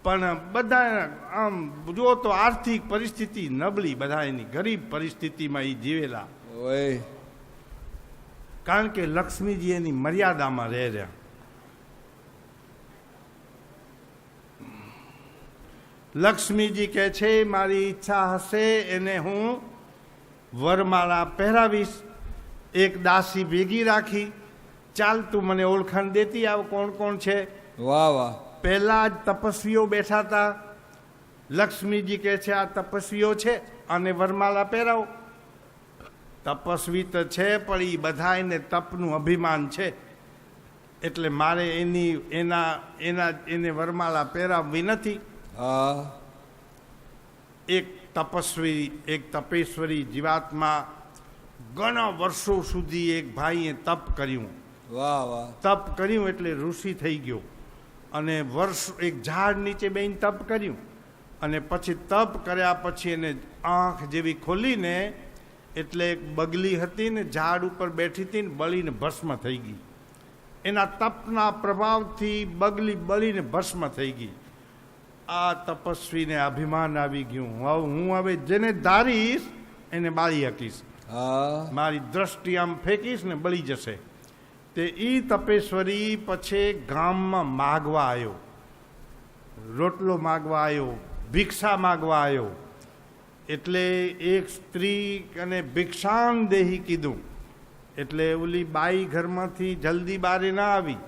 Speaker 3: પણ બધા આમ જુઓ તો આર્થિક પરિસ્થિતિ નબળી, બધા એની ગરીબ પરિસ્થિતિમાં એ જીવેલા.
Speaker 2: ઓય
Speaker 3: કારણ કે લક્ષ્મીજી એની મર્યાદામાં રહે રહ્યા. લક્ષ્મીજી કહે છે મારી ઈચ્છા હશે એને હું વરમાળા પહેરાવીશ. એક દાસી ભેગી રાખી, ચાલ તું મને ઓળખાણ દેતી આવ કોણ કોણ છે.
Speaker 2: વાહ વાહ
Speaker 3: પહેલા જ તપસ્વીઓ બેઠા હતા. લક્ષ્મીજી કહે છે આ તપસ્વીઓ છે અને વરમાળા પહેરાવો. તપસ્વી તો છે પણ એ બધા એને તપનું અભિમાન છે, એટલે મારે એને વરમાળા પહેરાવવી નથી.
Speaker 2: હા
Speaker 3: એક તપસ્વી, એક તપેશ્વરી જીવાત્મા ઘણા વર્ષો સુધી એક ભાઈએ તપ કર્યું.
Speaker 2: વાહ વાહ
Speaker 3: તપ કર્યું એટલે ઋષિ થઈ ગયો. અને વર્ષ એક ઝાડ નીચે બેન તપ કર્યું. અને પછી તપ કર્યા પછી એને આંખ જેવી ખોલીને, એટલે એક બગલી હતી ને ઝાડ ઉપર બેઠી હતી ને બળીને ભસ્મ થઈ ગઈ. એના તપના પ્રભાવથી બગલી બળીને ભસ્મ થઈ ગઈ. આ તપસ્વીને અભિમાન આવી ગયું, હું હવે જેને ધારીશ એને બાળી શકીશ.
Speaker 2: હા
Speaker 3: મારી દ્રષ્ટિ આમ ફેંકીશ ને બળી જશે. તે ઈ તપેશ્વરી પછી ગામમાં માગવા આવ્યો, રોટલો માગવા આવ્યો, ભિક્ષા માગવા આવ્યો. એટલે એક સ્ત્રી અને ભિક્ષાન દેહી કીધું. એટલે ઓલી બાઈ ઘરમાંથી જલ્દી બારે ના આવી,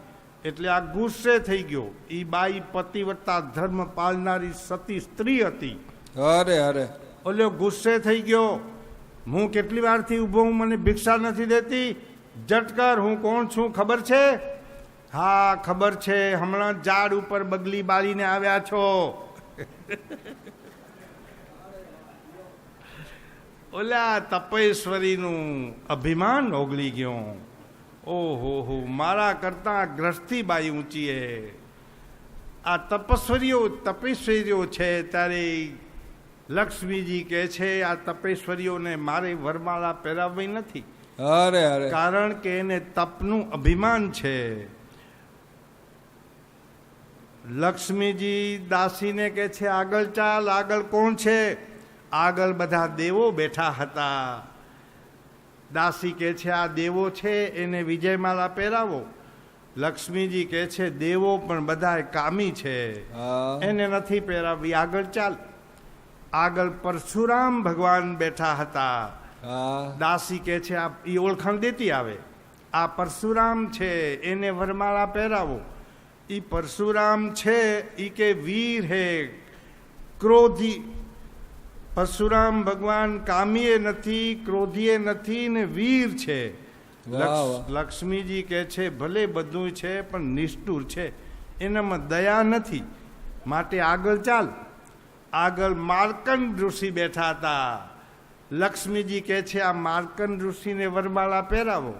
Speaker 3: એટલે આ ગુસ્સે થઈ ગયો. એ બાઈ પતિવ્રતા ધર્મ પાળનારી સતી સ્ત્રી હતી.
Speaker 2: અરે અરે
Speaker 3: ઓલો ગુસ્સે થઈ ગયો. હું કેટલી વારથી ઊભો હું, મને ભિક્ષા નથી દેતી, જટકર હું કોણ છું ખબર છે? હા ખબર છે, હમણાં ઝાડ ઉપર બગલી બાળીને આવ્યા છો. ઓલા તપેશ્વરીનું અભિમાન ઓગળી ગયું. ઓહો હો, મારા કરતા ગ્રસ્તી બાઈ ઊંચી એ. આ તપેશ્વરીઓ છે. ત્યારે લક્ષ્મીજી કહે છે આ તપેશ્વરીઓને મારે વરમાળા પહેરાવવી નથી,
Speaker 2: અરે અરે
Speaker 3: કારણ કે એને તપનું અભિમાન છે. લક્ષ્મીજી દાસીને કહે છે આગળ ચાલ. આગળ કોણ છે? આગળ બધા દેવો બેઠા હતા. દાસી કહે છે આ દેવો છે, એને વિજયમાલા પહેરાવો. લક્ષ્મીજી કહે છે દેવો પણ બધા કામી છે,
Speaker 2: હા
Speaker 3: એને નથી પહેરાવી. આગળ ચાલ. આગળ પરશુરામ ભગવાન બેઠા હતા.
Speaker 2: હા
Speaker 3: દાસી કહે છે આ ઈ ઓળખાણ દેતી આવે, આ પરશુરામ છે, એને વરમાળા પહેરાવો. ઈ પરશુરામ છે ઈ કે વીર હે, ક્રોધી. પરશુરામ ભગવાન કામીએ નથી, ક્રોધીએ નથી ને વીર છે.
Speaker 2: વાહ.
Speaker 3: લક્ષ્મીજી કહે છે ભલે બધું છે પણ નિષ્ઠુર છે, એનામાં દયા નથી, માટે આગળ ચાલ. આગળ માર્કંડ ઋષિ બેઠા હતા. લક્ષ્મીજી કહે છે આ માર્કંડ ઋષિને વરમાળા પહેરાવો.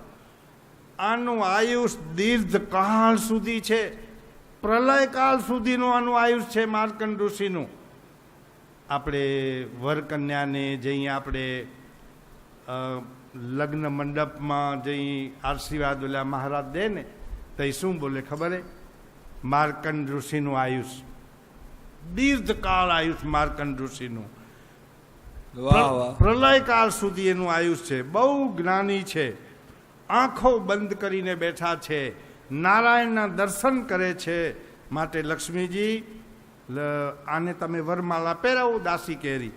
Speaker 3: આનું આયુષ દીર્ઘકાળ સુધી છે, પ્રલયકાળ સુધીનું આનું આયુષ છે માર્કંડ ઋષિનું. આપણે વરકન્યાને જઈ આપણે લગ્ન મંડપમાં જઈ આશીર્વાદ ઓલા મહારાજ દે ને તો એ શું બોલે ખબર હે? માર્કંડ ઋષિનું આયુષ દીર્ઘકાળ આયુષ માર્કંડ ઋષિનું.
Speaker 2: વાહ વાહ
Speaker 3: પ્રલયકાળ સુધી એનું આયુષ છે. બહુ જ્ઞાની છે, આંખો બંધ કરીને બેઠા છે, નારાયણના દર્શન કરે છે. માટે લક્ષ્મીજી આને તમે વરમાળા પહેરાવો. દાસી કેરી.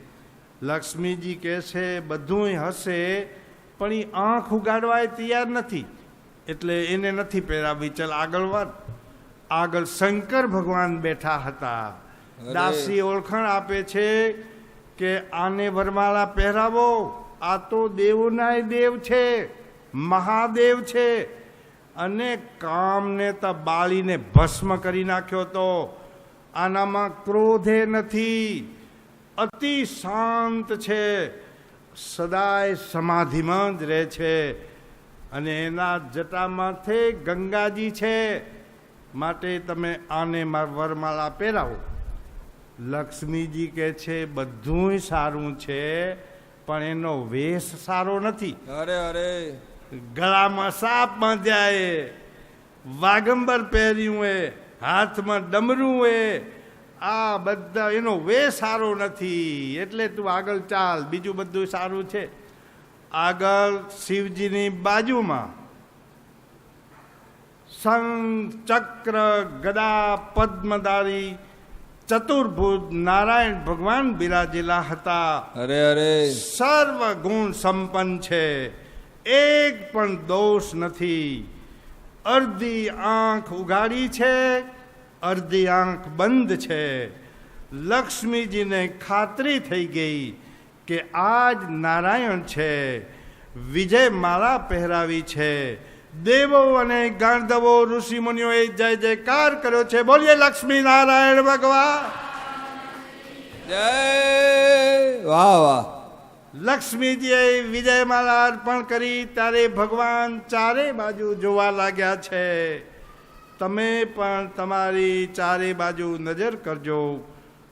Speaker 3: લક્ષ્મીજી કહે છે બધું હશે પણ એ આંખ ઉગાડવા તૈયાર નથી, એટલે એને નથી પહેરાવી. ચાલ આગળ વાત. આગળ શંકર ભગવાન બેઠા હતા. દાસી ઓળખાણ આપે છે કે આને વરમાળા પહેરાવો. આ તો દેવોના દેવ છે, મહાદેવ છે, અને કામને તો બાળીને ભસ્મ કરી નાખ્યો. તો આનામાં ક્રોધે નથી, અતિ શાંત છે, સદાય સમાધિમાં જ રહે છે, અને એના જટામાંથી ગંગાજી છે. માટે તમે આને વરમાળા પહેરાવો. લક્ષ્મીજી કહે છે બધું સારું છે પણ એનો વેશ સારો નથી.
Speaker 2: અરે અરે
Speaker 3: ગળામાં સાપ બાંધ્યા, વાગંબર પહેર્યું, હાથમાં ડમરું, આ બધા એનો વેશ સારો નથી. એટલે તું આગળ ચાલ, બીજું બધું સારું છે. આગળ શિવજીની બાજુમાં શંખ ચક્ર ગદા પદ્મધારી ચતુર્ભુજ નારાયણ ભગવાન બિરાજેલા હતા.
Speaker 2: અરે અરે
Speaker 3: સર્વ ગુણ સંપન્ન છે, એક પણ દોષ નથી. અડધી આંખ ઉગાડી છે, અડધી આંખ બંધ છે. લક્ષ્મીજીને ખાતરી થઈ ગઈ કે આજ નારાયણ છે. વિજય માળા પહેરાવી છે. દેવો અને ગાંધર્વો ઋષિ મુનિઓએ જય જયકાર કર્યો છે. બોલીએ લક્ષ્મી નારાયણ ભગવાન.
Speaker 2: જય. વાહ વાહ
Speaker 3: લક્ષ્મીજીએ વિજયમાલા અર્પણ કરી ત્યારે ભગવાન ચારે બાજુ જોવા લાગ્યા છે. તમે પણ તમારી ચારે બાજુ નજર કરજો.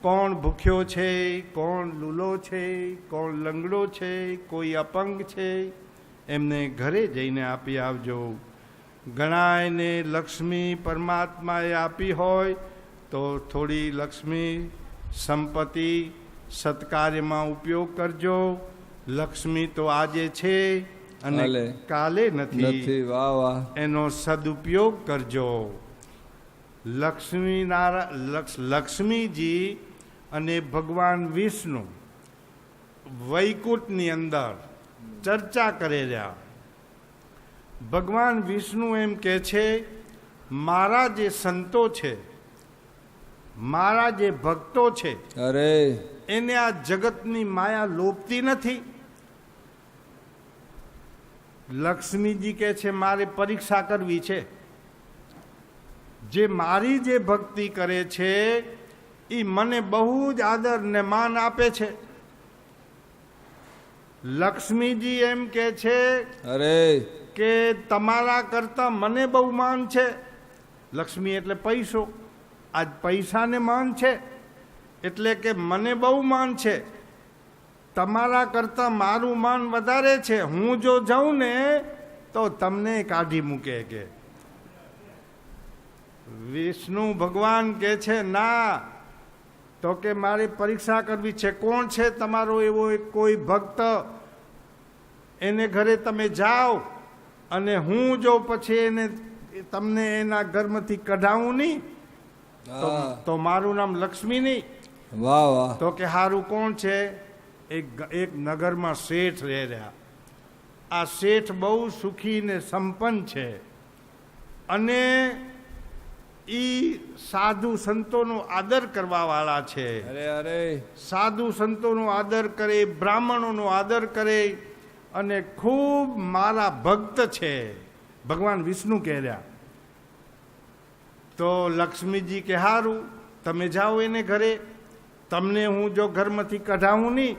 Speaker 3: કોણ ભૂખ્યો છે, કોણ લૂલો છે, કોણ લંગડો છે, કોઈ અપંગ છે, એમને ઘરે જઈને આપી આવજો. ઘણાયને લક્ષ્મી પરમાત્માએ આપી હોય તો થોડી લક્ષ્મી સંપત્તિ સત્કાર્યમાં ઉપયોગ કરજો. લક્ષ્મી તો આજે છે અને કાલે નથી.
Speaker 2: વાહ વાહ
Speaker 3: એનો સદુપયોગ કરજો. લક્ષ્મીજી અને ભગવાન વિષ્ણુ વૈકુંઠની અંદર ચર્ચા કરે રહ્યા. ભગવાન વિષ્ણુ એમ કહે છે મારા જે સંતો છે, મારા જે ભક્તો છે,
Speaker 2: અરે
Speaker 3: એને આ જગતની માયા લોભતી નથી. લક્ષ્મીજી કહે છે મારે પરીક્ષા કરવી છે. જે મારી જે ભક્તિ કરે છે એ મને બહુ જ આદર ને માન આપે છે. લક્ષ્મીજી એમ કહે છે
Speaker 2: અરે
Speaker 3: કે તમારા કરતા મને બહુ માન છે. લક્ષ્મી એટલે પૈસો. આજ પૈસાને માન છે એટલે કે મને બહુ માન છે. તમારા કરતા મારું માન વધારે છે. હું જો જાઉં ને તો તમને કાઢી મૂકે. કે વિષ્ણુ ભગવાન કહે છે ના, તો કે મારે પરીક્ષા કરવી છે. કોણ છે તમારો એવો કોઈ ભક્ત, એને ઘરે તમે જાઓ અને હું જો પછી એને તમને એના ઘરમાંથી કઢાવું નહીં તો મારું નામ લક્ષ્મી નહીં.
Speaker 2: વાહ વાહ.
Speaker 3: તો કે હારું કોણ છે? એક નગરમાં શેઠ રહે રહ્યા. આ શેઠ બહુ સુખી ને સંપન્ન છે અને ઈ સાધુ સંતોનો આદર કરવા વાળા છે.
Speaker 2: અરે અરે
Speaker 3: સાધુ સંતોનો આદર કરે, બ્રાહ્મણોનો આદર કરે અને ખૂબ મારા ભક્ત છે. ભગવાન વિષ્ણુ કહે રહ્યા. તો લક્ષ્મીજી કે હારું તમે જાઓ એને ઘરે, તમને હું જો ઘરમાંથી કઢાવું નહીં,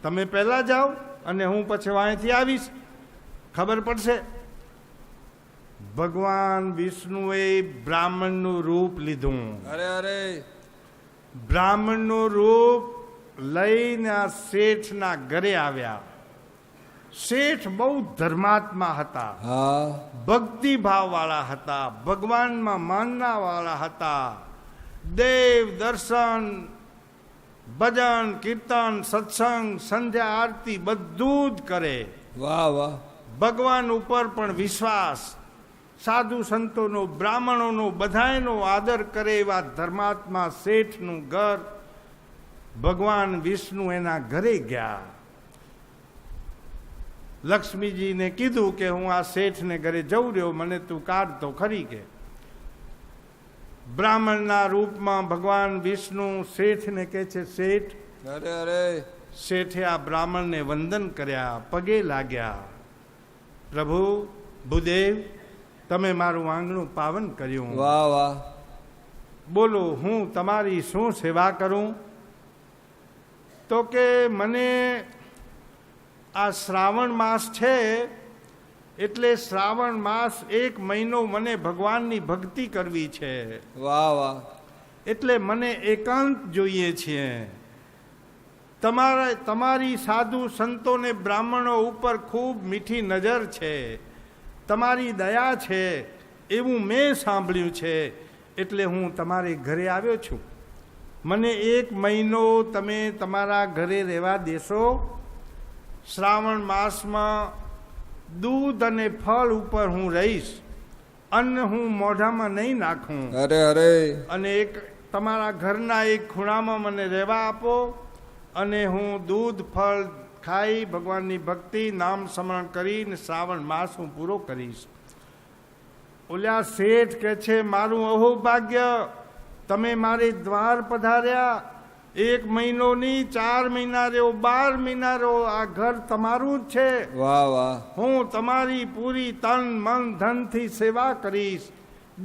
Speaker 3: તમે પહેલા જાઓ અને હું પછી અહીંથી આવીશ, ખબર પડશે. ભગવાન વિષ્ણુએ બ્રાહ્મણનું રૂપ લીધું.
Speaker 2: અરે અરે
Speaker 3: બ્રાહ્મણનું રૂપ લઈને આ શેઠના ઘરે આવ્યા. શેઠ બહુ ધર્માત્મા હતા,
Speaker 2: હા
Speaker 3: ભક્તિ ભાવ વાળા હતા, ભગવાનમાં માનના વાળા હતા. દેવ દર્શન, ભજન, કીર્તન, સત્સંગ, સંધ્યા આરતી બધું જ કરે.
Speaker 2: વાહ વાહ.
Speaker 3: ભગવાન ઉપર પણ વિશ્વાસ, સાધુ સંતોનો, બ્રાહ્મણોનો, બધાયનો આદર કરે એવા ધર્માત્મા શેઠનું ઘર. ભગવાન વિષ્ણુ એના ઘરે ગયા. લક્ષ્મીજીને કીધું કે હું આ શેઠને ઘરે જઉં રહ્યો, મને તું કાઢ તો ખરી. કે બ્રાહ્મણના રૂપમાં ભગવાન વિષ્ણુ શેઠને કહે છે શેઠ.
Speaker 2: અરે અરે
Speaker 3: શેઠે આ બ્રાહ્મણને વંદન કર્યા, પગે લાગ્યા. પ્રભુ ભૂદેવ, તમે મારું આંગણું પાવન કર્યું.
Speaker 2: વાહ વાહ.
Speaker 3: બોલો હું તમારી શું સેવા કરું? તો કે મને આ શ્રાવણ માસ છે એટલે શ્રાવણ માસ 1 મહિનો મને ભગવાનની ભક્તિ કરવી છે.
Speaker 2: વાહ વાહ.
Speaker 3: એટલે મને એકાંત જોઈએ છે. તમારી સાધુ સંતોને બ્રાહ્મણો ઉપર ખૂબ મીઠી નજર છે, તમારી દયા છે એવું મેં સાંભળ્યું છે. એટલે હું તમારે ઘરે આવ્યો છું. મને 1 મહિનો તમે તમારા ઘરે રહેવા દેશો? શ્રાવણ માસમાં દૂધ અને ફળ ઉપર હું રહીશ, અન્ન હું મોઢામાં નહીં નાખું.
Speaker 2: અરે અરે
Speaker 3: અને એક તમારા ઘરના એક ખૂણામાં મને રહેવા આપો અને હું દૂધ ફળ ખાઈ ભગવાનની ભક્તિ નામ સ્મરણ કરીને શ્રાવણ માસ હું પૂરો કરીશ. ઓલા શેઠ કે છે મારું અહોભાગ્ય, તમે મારે દ્વાર પધાર્યા. 1 મહિનો નહીં, 4 મહિના રહ્યો, 12 મહિના રહ્યો, આ ઘર તમારું જ છે.
Speaker 2: વાહ વાહ.
Speaker 3: હું તમારી પૂરી તન મન ધનથી સેવા કરીશ,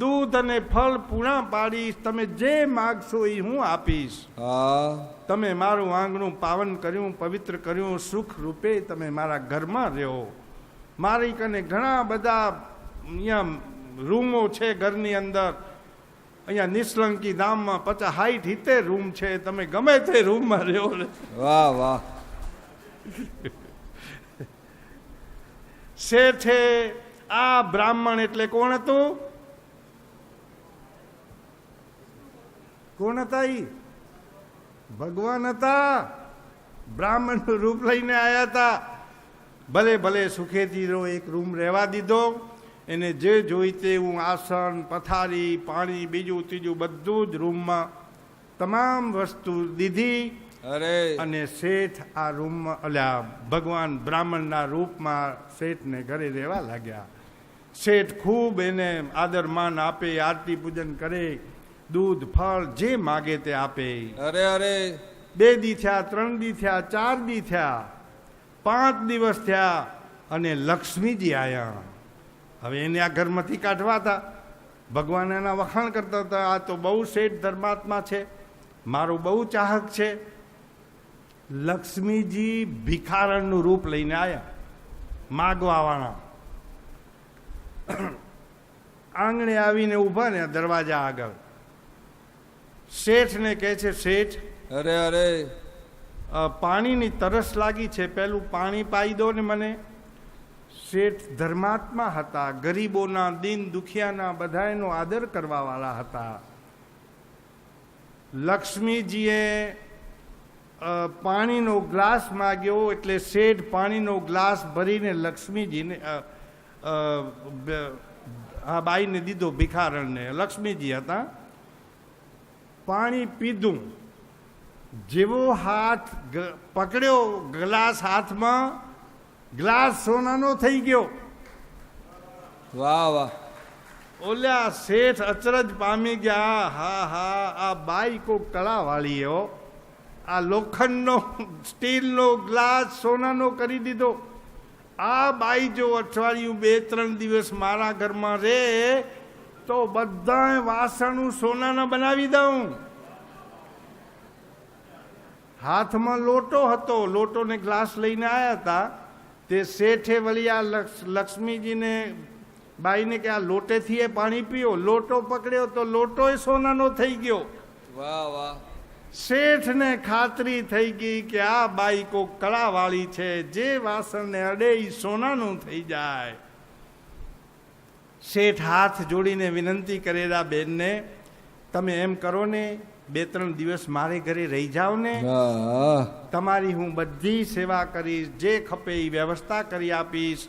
Speaker 3: દૂધ અને ફળ પૂરા પાડીશ, તમે જે માગશો એ હું આપીશ.
Speaker 2: હા
Speaker 3: તમે મારું આંગણું પાવન કર્યું, પવિત્ર કર્યું, સુખ રૂપે તમે મારા ઘરમાં રહ્યો. મારી કને ઘણા બધા અહીંયા રૂમો છે ઘરની અંદર. અહીંયા નિષ્કલંકી ધામમાં 50-60 રૂમ છે, તમે ગમે તે રૂમમાં રહ્યો.
Speaker 2: વાહ વાહ.
Speaker 3: શેઠે આ બ્રાહ્મણ એટલે કોણ હતું? કોણ હતા? ઈ ભગવાન હતા. બ્રાહ્મણનું રૂપ લઈને આવ્યા હતા. ભલે ભલે સુખેથી રહો, એક રૂમ રહેવા દીધો. એને જે જોઈતે એવું આસન, પથારી, પાણી, બીજું ત્રીજું બધું જ રૂમમાં તમામ વસ્તુ દીધી.
Speaker 2: અરે
Speaker 3: અને શેઠ આ રૂમમાં ભગવાન બ્રાહ્મણના રૂપમાં શેઠને ઘરે રહેવા લાગ્યા. શેઠ ખૂબ એને આદર માન આપે, આરતી પૂજન કરે, દૂધ ફળ જે માગે તે આપે.
Speaker 2: અરે અરે
Speaker 3: 2 દી થયા, 3 દી થયા, 4 દી થયા, 5 દિવસ થયા અને લક્ષ્મીજી આયા. હવે એને આ ઘરમાંથી કાઢવા હતા. ભગવાન એના વખાણ કરતા હતા, આ તો બહુ શેઠ ધર્માત્મા છે, મારો બહુ ચાહક છે. લક્ષ્મીજી ભિખારણનું રૂપ લઈને આવ્યા, માગવાવાળા. આંગણે આવીને ઊભા ને દરવાજા આગળ. શેઠને કહે છે, શેઠ
Speaker 2: અરે અરે
Speaker 3: પાણીની તરસ લાગી છે, પેલું પાણી પાઈ દો ને મને. શેઠ ધર્માત્મા હતા, ગરીબોના, દીન દુખિયાના બધાનો આદર કરવાવાળા હતા. લક્ષ્મીજીએ પાણીનો ગ્લાસ માગ્યો એટલે શેઠ પાણીનો ગ્લાસ ભરીને લક્ષ્મીજીને આ બાઈને દીધો, ભિખારણને. લક્ષ્મીજી હતા. પાણી પીધું. જેવો હાથ પકડ્યો ગ્લાસ હાથમાં, ગ્લાસ સોનાનો થઈ ગયો.
Speaker 2: વાહ વાહ
Speaker 3: ઓલ્યા શેઠ અચરજ પામી ગયા. હા હા, આ બાઈ કો કળાવાળી હો. આ લોખંડનો સ્ટીલનો ગ્લાસ સોનાનો કરી દીધો. આ બાઈ જો અઠવાડિયું 2-3 દિવસ મારા ઘરમાં રહે તો બધા વાસણ સોનાના બનાવી દઉં. હાથમાં લોટો હતો, લોટોને ગ્લાસ લઈને આવ્યા હતા. તે શેઠે વળી આ લક્ષ્મીજીને બાઈને કે આ લોટેથી એ પાણી પીઓ. લોટો પકડ્યો તો લોટો સોનાનો થઈ ગયો.
Speaker 2: વાહ વાહ
Speaker 3: શેઠને ખાતરી થઈ ગઈ કે આ બાઈ કો કળાવાળી છે, જે વાસણને અડે એ સોનાનું થઈ જાય. શેઠ હાથ જોડીને વિનંતી કરેલા બેનને, તમે એમ કરો ને, 2-3 દિવસ મારે ઘરે રહી જાઓ ને, તમારી હું બધી સેવા કરીશ, જે ખપે એ વ્યવસ્થા કરી આપીશ,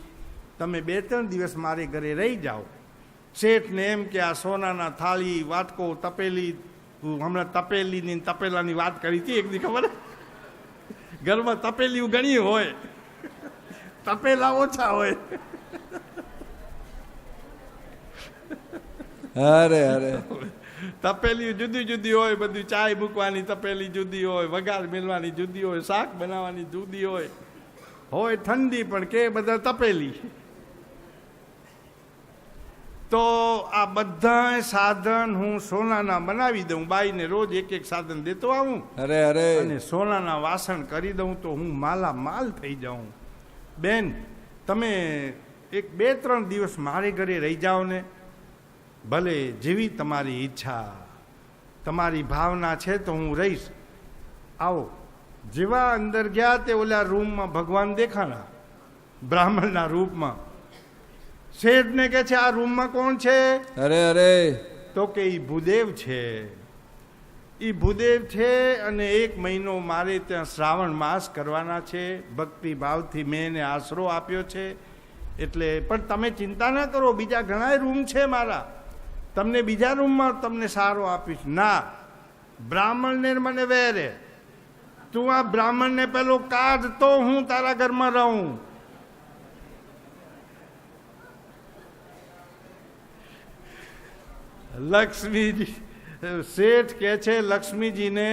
Speaker 3: તમે 2-3 દિવસ મારે ઘરે રહી જાઓ. શેઠને એમ કે આ સોનાના થાળી, વાટકો, તપેલી, હમણાં તપેલીની તપેલાની વાત કરી હતી એક દી, ખબર? ઘરમાં તપેલી ઘણી હોય, તપેલા ઓછા હોય.
Speaker 2: અરે અરે
Speaker 3: તપેલી જુદી જુદી હોય, બધું ચાય મૂકવાની તપેલી જુદી હોય, વઘાર મેળવાની જુદી હોય, શાક બનાવવાની જુદી હોય. ઠંડી પણ કે બધા તપેલી. તો આ બધા સાધન હું સોનાના બનાવી દઉં, બાઈને રોજ 1-1 સાધન દેતો આવું.
Speaker 2: અરે અરે
Speaker 3: અને સોનાના વાસણ કરી દઉં તો હું માલા માલ થઈ જાઉં. બેન, તમે 2-3 દિવસ મારે ઘરે રહી જાઓ ને, ભલે જેવી તમારી ઈચ્છા, તમારી ભાવના છે તો હું રહીશ. આવો. જેવા અંદર ગયા તે ઓલા રૂમમાં ભગવાન દેખાણા બ્રાહ્મણના રૂપમાં. શેઠને કહે છે, આ રૂમમાં કોણ છે?
Speaker 2: અરે અરે
Speaker 3: તો કે ઈ ભૂદેવ છે. ઈ ભૂદેવ છે અને 1 મહિનો મારે ત્યાં શ્રાવણ માસ કરવાના છે. ભક્તિ ભાવથી મેં એને આશરો આપ્યો છે. એટલે પણ તમે ચિંતા ના કરો, બીજા ઘણા રૂમ છે મારા, તમને બીજા રૂમમાં તમને સારો આપીશ. ના, બ્રાહ્મણને મને વેરે, તું આ બ્રાહ્મણને પેલો કાઢ તો હું તારા ઘરમાં રહું. લક્ષ્મીજી, શેઠ કહે છે લક્ષ્મીજીને,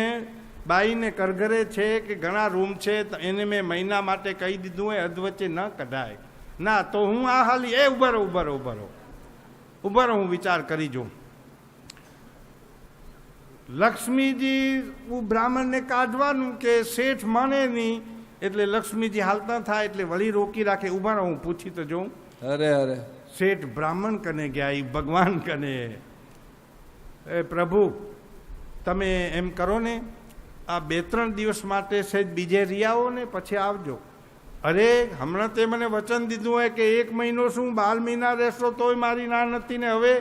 Speaker 3: બાઈને કરઘરે છે કે ઘણા રૂમ છે, એને મેં મહિના માટે કહી દીધું હોય અધવચ્ચે ન કઢાય. ના, તો હું આ હાલી ઉભા રહો, હું વિચાર કરી જોઉં. લક્ષ્મીજી બ્રાહ્મણને કાઢવાનું કે શેઠ માને નહીં, એટલે લક્ષ્મીજી હાલતા થાય એટલે વળી રોકી રાખે. ઉભા રહો, હું પૂછી તો જોઉં.
Speaker 2: અરે અરે
Speaker 3: શેઠ બ્રાહ્મણ કને ગયા, એ ભગવાન કને. એ પ્રભુ, તમે એમ કરો ને, આ 2-3 દિવસ માટે સહેજ બીજે રહી આવો ને પછી આવજો. અરે, હમણાં તે મને વચન દીધું હોય કે 1 મહિનો શું 12 મહિના રહેશો તોય મારી ના નથી ને. હવે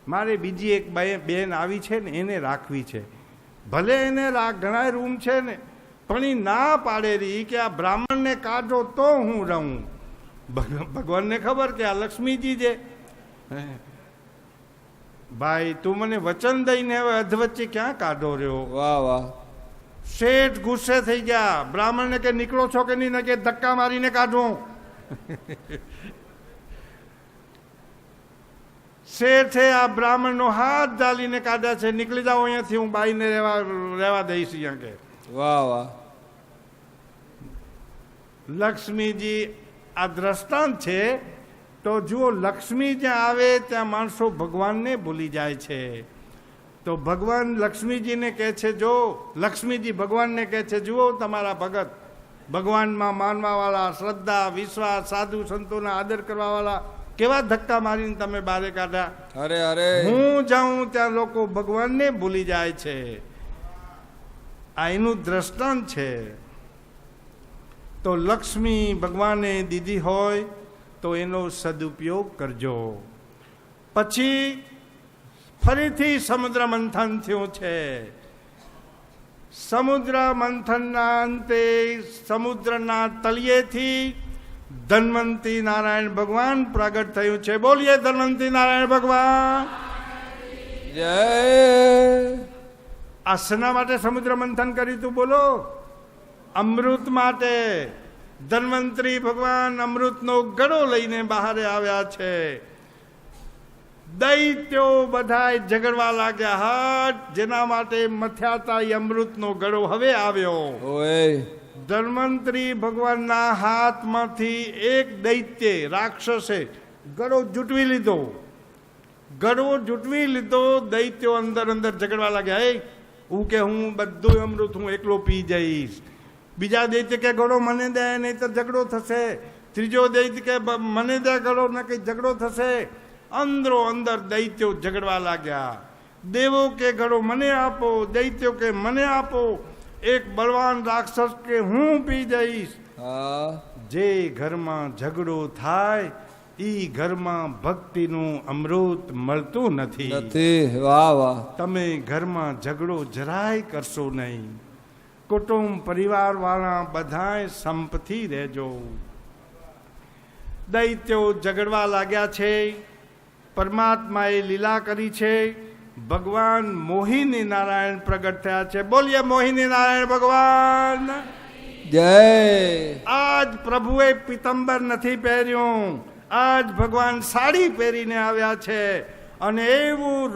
Speaker 3: મારે બીજી એક બેન આવી છે ને, એને રાખવી છે. ભલે એને ઘણા રૂમ છે ને, પણ એ ના પાડે રહી કે આ બ્રાહ્મણને કાઢો તો હું રહું. ભગવાનને ખબર કે આ લક્ષ્મીજી છે. ભાઈ, તું મને વચન દઈને હવે અધવચ્ચે ક્યાં કાઢો રહ્યો?
Speaker 2: વાહ વાહ
Speaker 3: શેઠ ગુસ્સે થઈ ગયા. બ્રાહ્મણને કે નીકળો છો કે નહીં, કે ધક્કા મારીને કાઢો. શેઠે આ બ્રાહ્મણનો હાથ ઝાલીને કાઢ્યા છે, નીકળી જાઓ અહીંયાથી, હું બાઈને રહેવા દઈશ અહીંયા કે.
Speaker 2: વાહ વાહ.
Speaker 3: લક્ષ્મીજી આ દ્રષ્ટાંત છે. તો જુઓ, લક્ષ્મી જ્યાં આવે ત્યાં માણસો ભગવાનને ભૂલી જાય છે. તો ભગવાન લક્ષ્મીજીને કહે છે, જો લક્ષ્મીજી ભગવાનને કહે છે, જુઓ તમારા ભગત ભગવાનમાં માનવાવાળા, શ્રદ્ધા, વિશ્વાસ, સાધુ સંતોના આદર કરવાવાળા કેવા ધક્કા મારીને તમે બારે કાઢ્યા.
Speaker 2: અરે અરે.
Speaker 3: હું જાઉં ત્યાં લોકો ભગવાનને ભૂલી જાય છે. આ એનું દ્રષ્ટાંત છે. તો લક્ષ્મી ભગવાને દીધી હોય તો એનો સદુપયોગ કરજો. પછી ફરીથી સમુદ્ર મંથન થયું છે. સમુદ્ર મંથનના અંતે સમુદ્રના તળિયેથી ધન્વંતરી નારાયણ ભગવાન પ્રગટ થયું છે. બોલીએ ધન્વંતરી નારાયણ ભગવાન
Speaker 2: જય.
Speaker 3: આ શેના માટે સમુદ્ર મંથન કર્યું તું? બોલો. અમૃત માટે. ધન્વંતરી ભગવાન અમૃતનો ગળો લઈને બહાર આવ્યા છે. દૈત્યો બધાય ઝઘડવા લાગ્યા. હટ, જેના માટે મથ્યા હતા એ અમૃતનો ગળો હવે આવ્યો.
Speaker 2: ઓય.
Speaker 3: ધન્વંતરી ભગવાનના હાથમાંથી એક દૈત્ય રાક્ષસે ગળો જૂટવી લીધો. ગળો જૂટવી લીધો. દૈત્યો અંદર અંદર ઝઘડવા લાગ્યા. એ હું કે હું બધું અમૃત હું એકલો પી જઈશ. બીજા દૈત્ય કે ગળો મને દે, નહીં તો ઝઘડો થશે. ત્રીજો દૈત્ય કે મને દે ગળો, ન કઈ ઝઘડો થશે. અંદરો અંદર દૈત્યો ઝઘડવા લાગ્યા. દેવો કે ગળો મને આપો, દૈત્યો કે મને આપો. એક બળવાન રાક્ષસ કે હું પી જઈશ.
Speaker 2: હા.
Speaker 3: જે ઘરમાં ઝઘડો થાય ઈ ઘરમાં ભક્તિનું અમૃત મળતું નથી.
Speaker 2: વાહ વાહ.
Speaker 3: તમે ઘરમાં ઝઘડો જરાય કરશો નહીં. કુટુંબ પરિવાર વાળા બધાય સંપથી રહેજો. દૈત્યો ઝઘડવા લાગ્યા છે. પરમાત્માએ લીલા કરી છે. ભગવાન મોહિની નારાયણ પ્રગટ થયા છે. બોલીએ મોહિની નારાયણ ભગવાન
Speaker 2: જય.
Speaker 3: આજ પ્રભુએ પિતંબર નથી પહેર્યું. આજ ભગવાન સાડી પહેરીને આવ્યા છે. અને એવું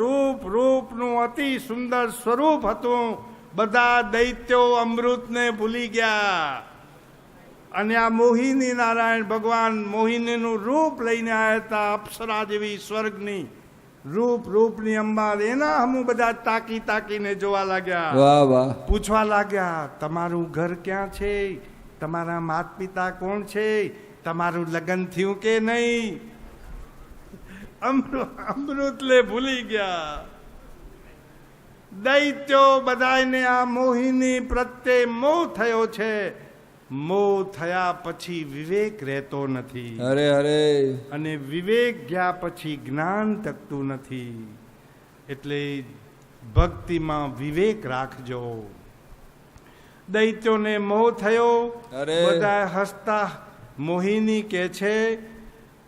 Speaker 3: રૂપનું અતિ સુંદર સ્વરૂપ હતું. બધા દૈત્યો અમૃતને ભૂલી ગયા. અને આ મોહિની નારાયણ ભગવાન મોહિનીનું રૂપ લઈને આવ્યા હતા. અપ્સરા જેવી સ્વર્ગની રૂપની અંબાર. એના હમું બધા તાકીને જોવા લાગ્યા.
Speaker 2: વાહ વાહ.
Speaker 3: પૂછવા લાગ્યા, તમારું ઘર ક્યાં છે? તમારા માતા પિતા કોણ છે? તમારું લગ્ન થયું કે નહીં? અમૃતલે ભૂલી ગયા. દૈત્યો બધાને આ મોહિની પ્રત્યે મોહ થયો છે. મોહ થયા પછી વિવેક રહેતો નથી.
Speaker 2: અરે અરે.
Speaker 3: અને વિવેક ગયા પછી જ્ઞાન તકતું નથી. એટલે ભક્તિમાં વિવેક રાખજો. દૈત્યોને મોહ થયો. બધા હસતા મોહિની કે છે,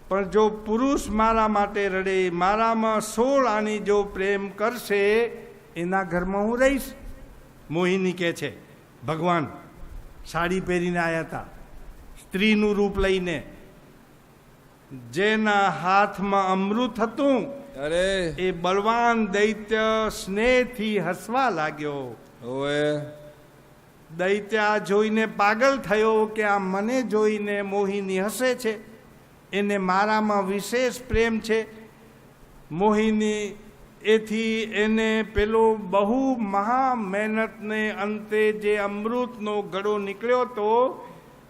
Speaker 3: પણ જો પુરુષ મારા માટે રડે, મારામાં 16 આની જો પ્રેમ કરશે, એના ઘરમાં હું રહીશ. મોહિની કે છે. ભગવાન સાડી પહેરીને આવ્યા હતા, સ્ત્રીનું રૂપ લઈને. જેના હાથમાં અમૃત હતું,
Speaker 2: અરે
Speaker 3: એ બળવાન દૈત્ય સ્નેહથી હસવા લાગ્યો.
Speaker 2: ઓય.
Speaker 3: દૈત્ય આ જોઈને પાગલ થયો કે આ મને જોઈને મોહિની હસે છે. એને મારામાં વિશેષ પ્રેમ છે. મોહિની એથી એને પેલો બહુ મહા મહેનતને અંતે જે અમૃતનો ગળો નીકળ્યો તો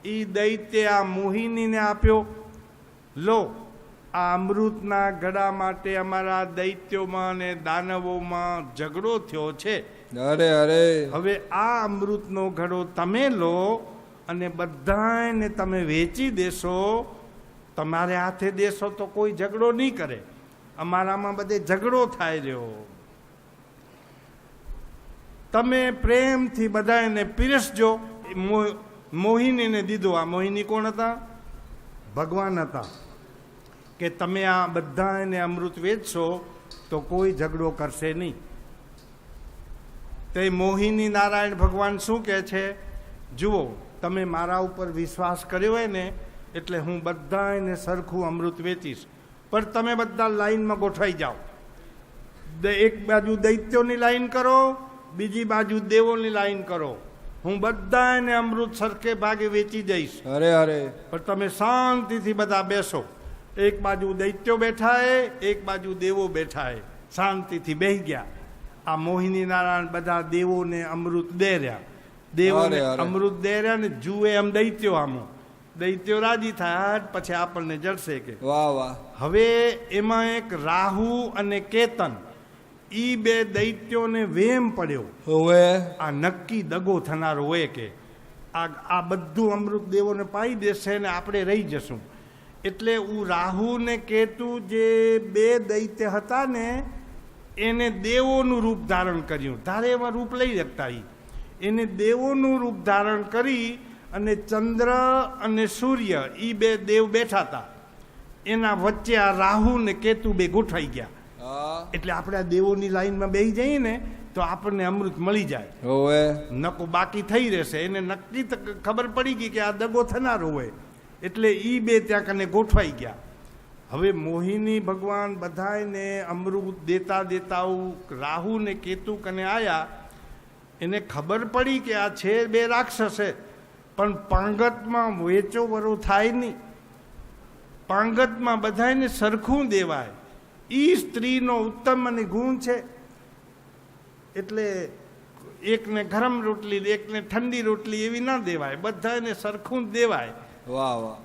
Speaker 3: એ દૈત્ય આ મોહિનીને આપ્યો. લો, આ અમૃતના ગળા માટે અમારા દૈત્યોમાં અને દાનવોમાં ઝઘડો થયો છે.
Speaker 2: અરે અરે.
Speaker 3: હવે આ અમૃતનો ઘડો તમે લો અને બધાને તમે વેચી દેશો. તમારે હાથે દેશો તો કોઈ ઝઘડો નહીં કરે. અમારામાં બધે ઝઘડો થાય રહ્યો. તમે પ્રેમથી બધાને પીરસજો. મોહિનીને દીધો. આ મોહિની કોણ હતા? ભગવાન હતા. કે તમે આ બધાને અમૃત વેચશો તો કોઈ ઝઘડો કરશે નહીં. તે મોહિની નારાયણ ભગવાન શું કહે છે? જુઓ, તમે મારા ઉપર વિશ્વાસ કર્યો હોય ને, એટલે હું બધાને સરખું અમૃત વેચીશ. પણ તમે બધા લાઈનમાં ગોઠવાઈ જાઓ. એક બાજુ દૈત્યોની લાઈન કરો, બીજી બાજુ દેવોની લાઈન કરો. હું બધાને અમૃત સરખે ભાગે વેચી જઈશ.
Speaker 2: અરે અરે
Speaker 3: પણ તમે શાંતિથી બધા બેસો. એક બાજુ દૈત્યો બેઠા હે, એક બાજુ દેવો બેઠા હે. શાંતિથી બેસી ગયા. આ મોહિની નારાયણ બધા દેવોને અમૃત દે રહ્યા. દેવોને
Speaker 2: અરે, અરે.
Speaker 3: અમૃત દે રહ્યા ને જુએ એમ દૈત્યો આમો. દૈત્યો રાજી થાય પછી આપણને જડશે કે.
Speaker 2: વાહ વાહ
Speaker 3: હવે એમાં એક રાહુ અને કેતન, ઈ બે દૈત્યોને વેમ પડ્યો.
Speaker 2: હોવે
Speaker 3: આ નક્કી દગો થનારો હોય કે આ બધું અમૃત દેવોને પાઈ દેશે ને આપણે રહી જશું. એટલે રાહુ ને કેતુ જે બે દૈત્ય હતા ને એને દેવોનું રૂપ ધારણ કર્યું. ધારે એમાં રૂપ લઈ શકતા. એને દેવોનું રૂપ ધારણ કરી અને ચંદ્ર અને સૂર્ય એ બે દેવ બેઠા હતા. એના વચ્ચે આ રાહુ ને કેતુ બે ગોઠવાઈ ગયા.
Speaker 2: હા
Speaker 3: એટલે આપણે આ દેવોની લાઈનમાં બેસી જઈએ ને તો આપણને અમૃત મળી જાય.
Speaker 2: હોવે
Speaker 3: નકો બાકી થઈ રહેશે. એને નક્કી ખબર પડી ગઈ કે આ દગો થનારો હોય. એટલે એ બે ત્યાં કને ગોઠવાઈ ગયા. હવે મોહિની ભગવાન બધાને અમૃત દેતા દેતા રાહુ ને કેતુ કને આયા. એને ખબર પડી કે આ છે બે રાક્ષસ છે, પણ પાંગતમાં વેચો વરો થાય નહીં. પાંગતમાં બધાને સરખું દેવાય. ઈ સ્ત્રીનો ઉત્તમ અને ગુણ છે. એટલે એકને ગરમ રોટલી એકને ઠંડી રોટલી એવી ના દેવાય. બધાને સરખું જ દેવાય.
Speaker 2: વાહ વાહ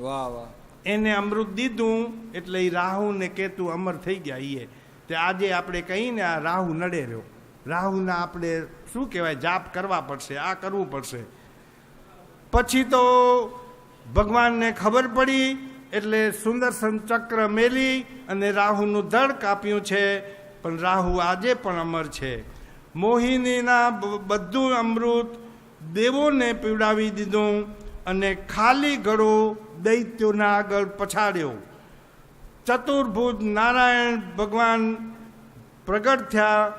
Speaker 2: વાહ વાહ
Speaker 3: એને અમૃત દીધું એટલે એ રાહુ ને કેતુ અમર થઈ ગયા. એ તે આજે આપણે કહીને આ રાહુ નડે રહ્યો. રાહુના આપણે શું કહેવાય જાપ કરવા પડશે, આ કરવું પડશે. પછી તો ભગવાનને ખબર પડી એટલે સુદર્શન ચક્ર મેલી અને રાહુનું ધડ કાપ્યું છે. પણ રાહુ આજે પણ અમર છે. મોહિનીના બધું અમૃત દેવોને પીવડાવી દીધું અને ખાલી ગળો દૈત્યોના આગળ પછાડ્યો. ચતુર્ભુજ નારાયણ ભગવાન પ્રગટ થયા.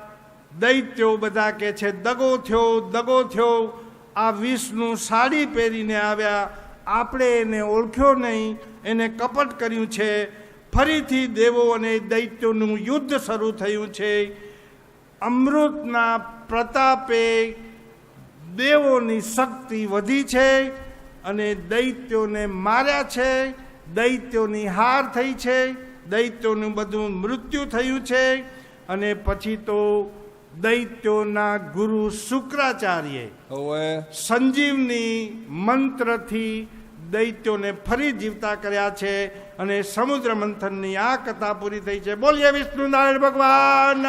Speaker 3: દૈત્યો બધા કે છે દગો થયો, દગો થયો. આ વિષ્ણુ સાડી પહેરીને આવ્યા, આપણે એને ઓળખ્યો નહીં, એને કપટ કર્યું છે. ફરીથી દેવો અને દૈત્યોનું યુદ્ધ શરૂ થયું છે. અમૃતના પ્રતાપે દેવોની શક્તિ વધી છે અને દૈત્યોને માર્યા છે. દૈત્યોની હાર થઈ છે. દૈત્યોનું બધું મૃત્યુ થયું છે. અને પછી તો દૈત્યોના ગુરુ શુક્રાચાર્ય
Speaker 2: હોવે
Speaker 3: સંજીવની મંત્રથી દૈત્યોને ફરી જીવતા કર્યા છે. અને સમુદ્ર મંથનની આ કથા પૂરી થઈ છે. બોલીએ વિષ્ણુ નારાયણ ભગવાન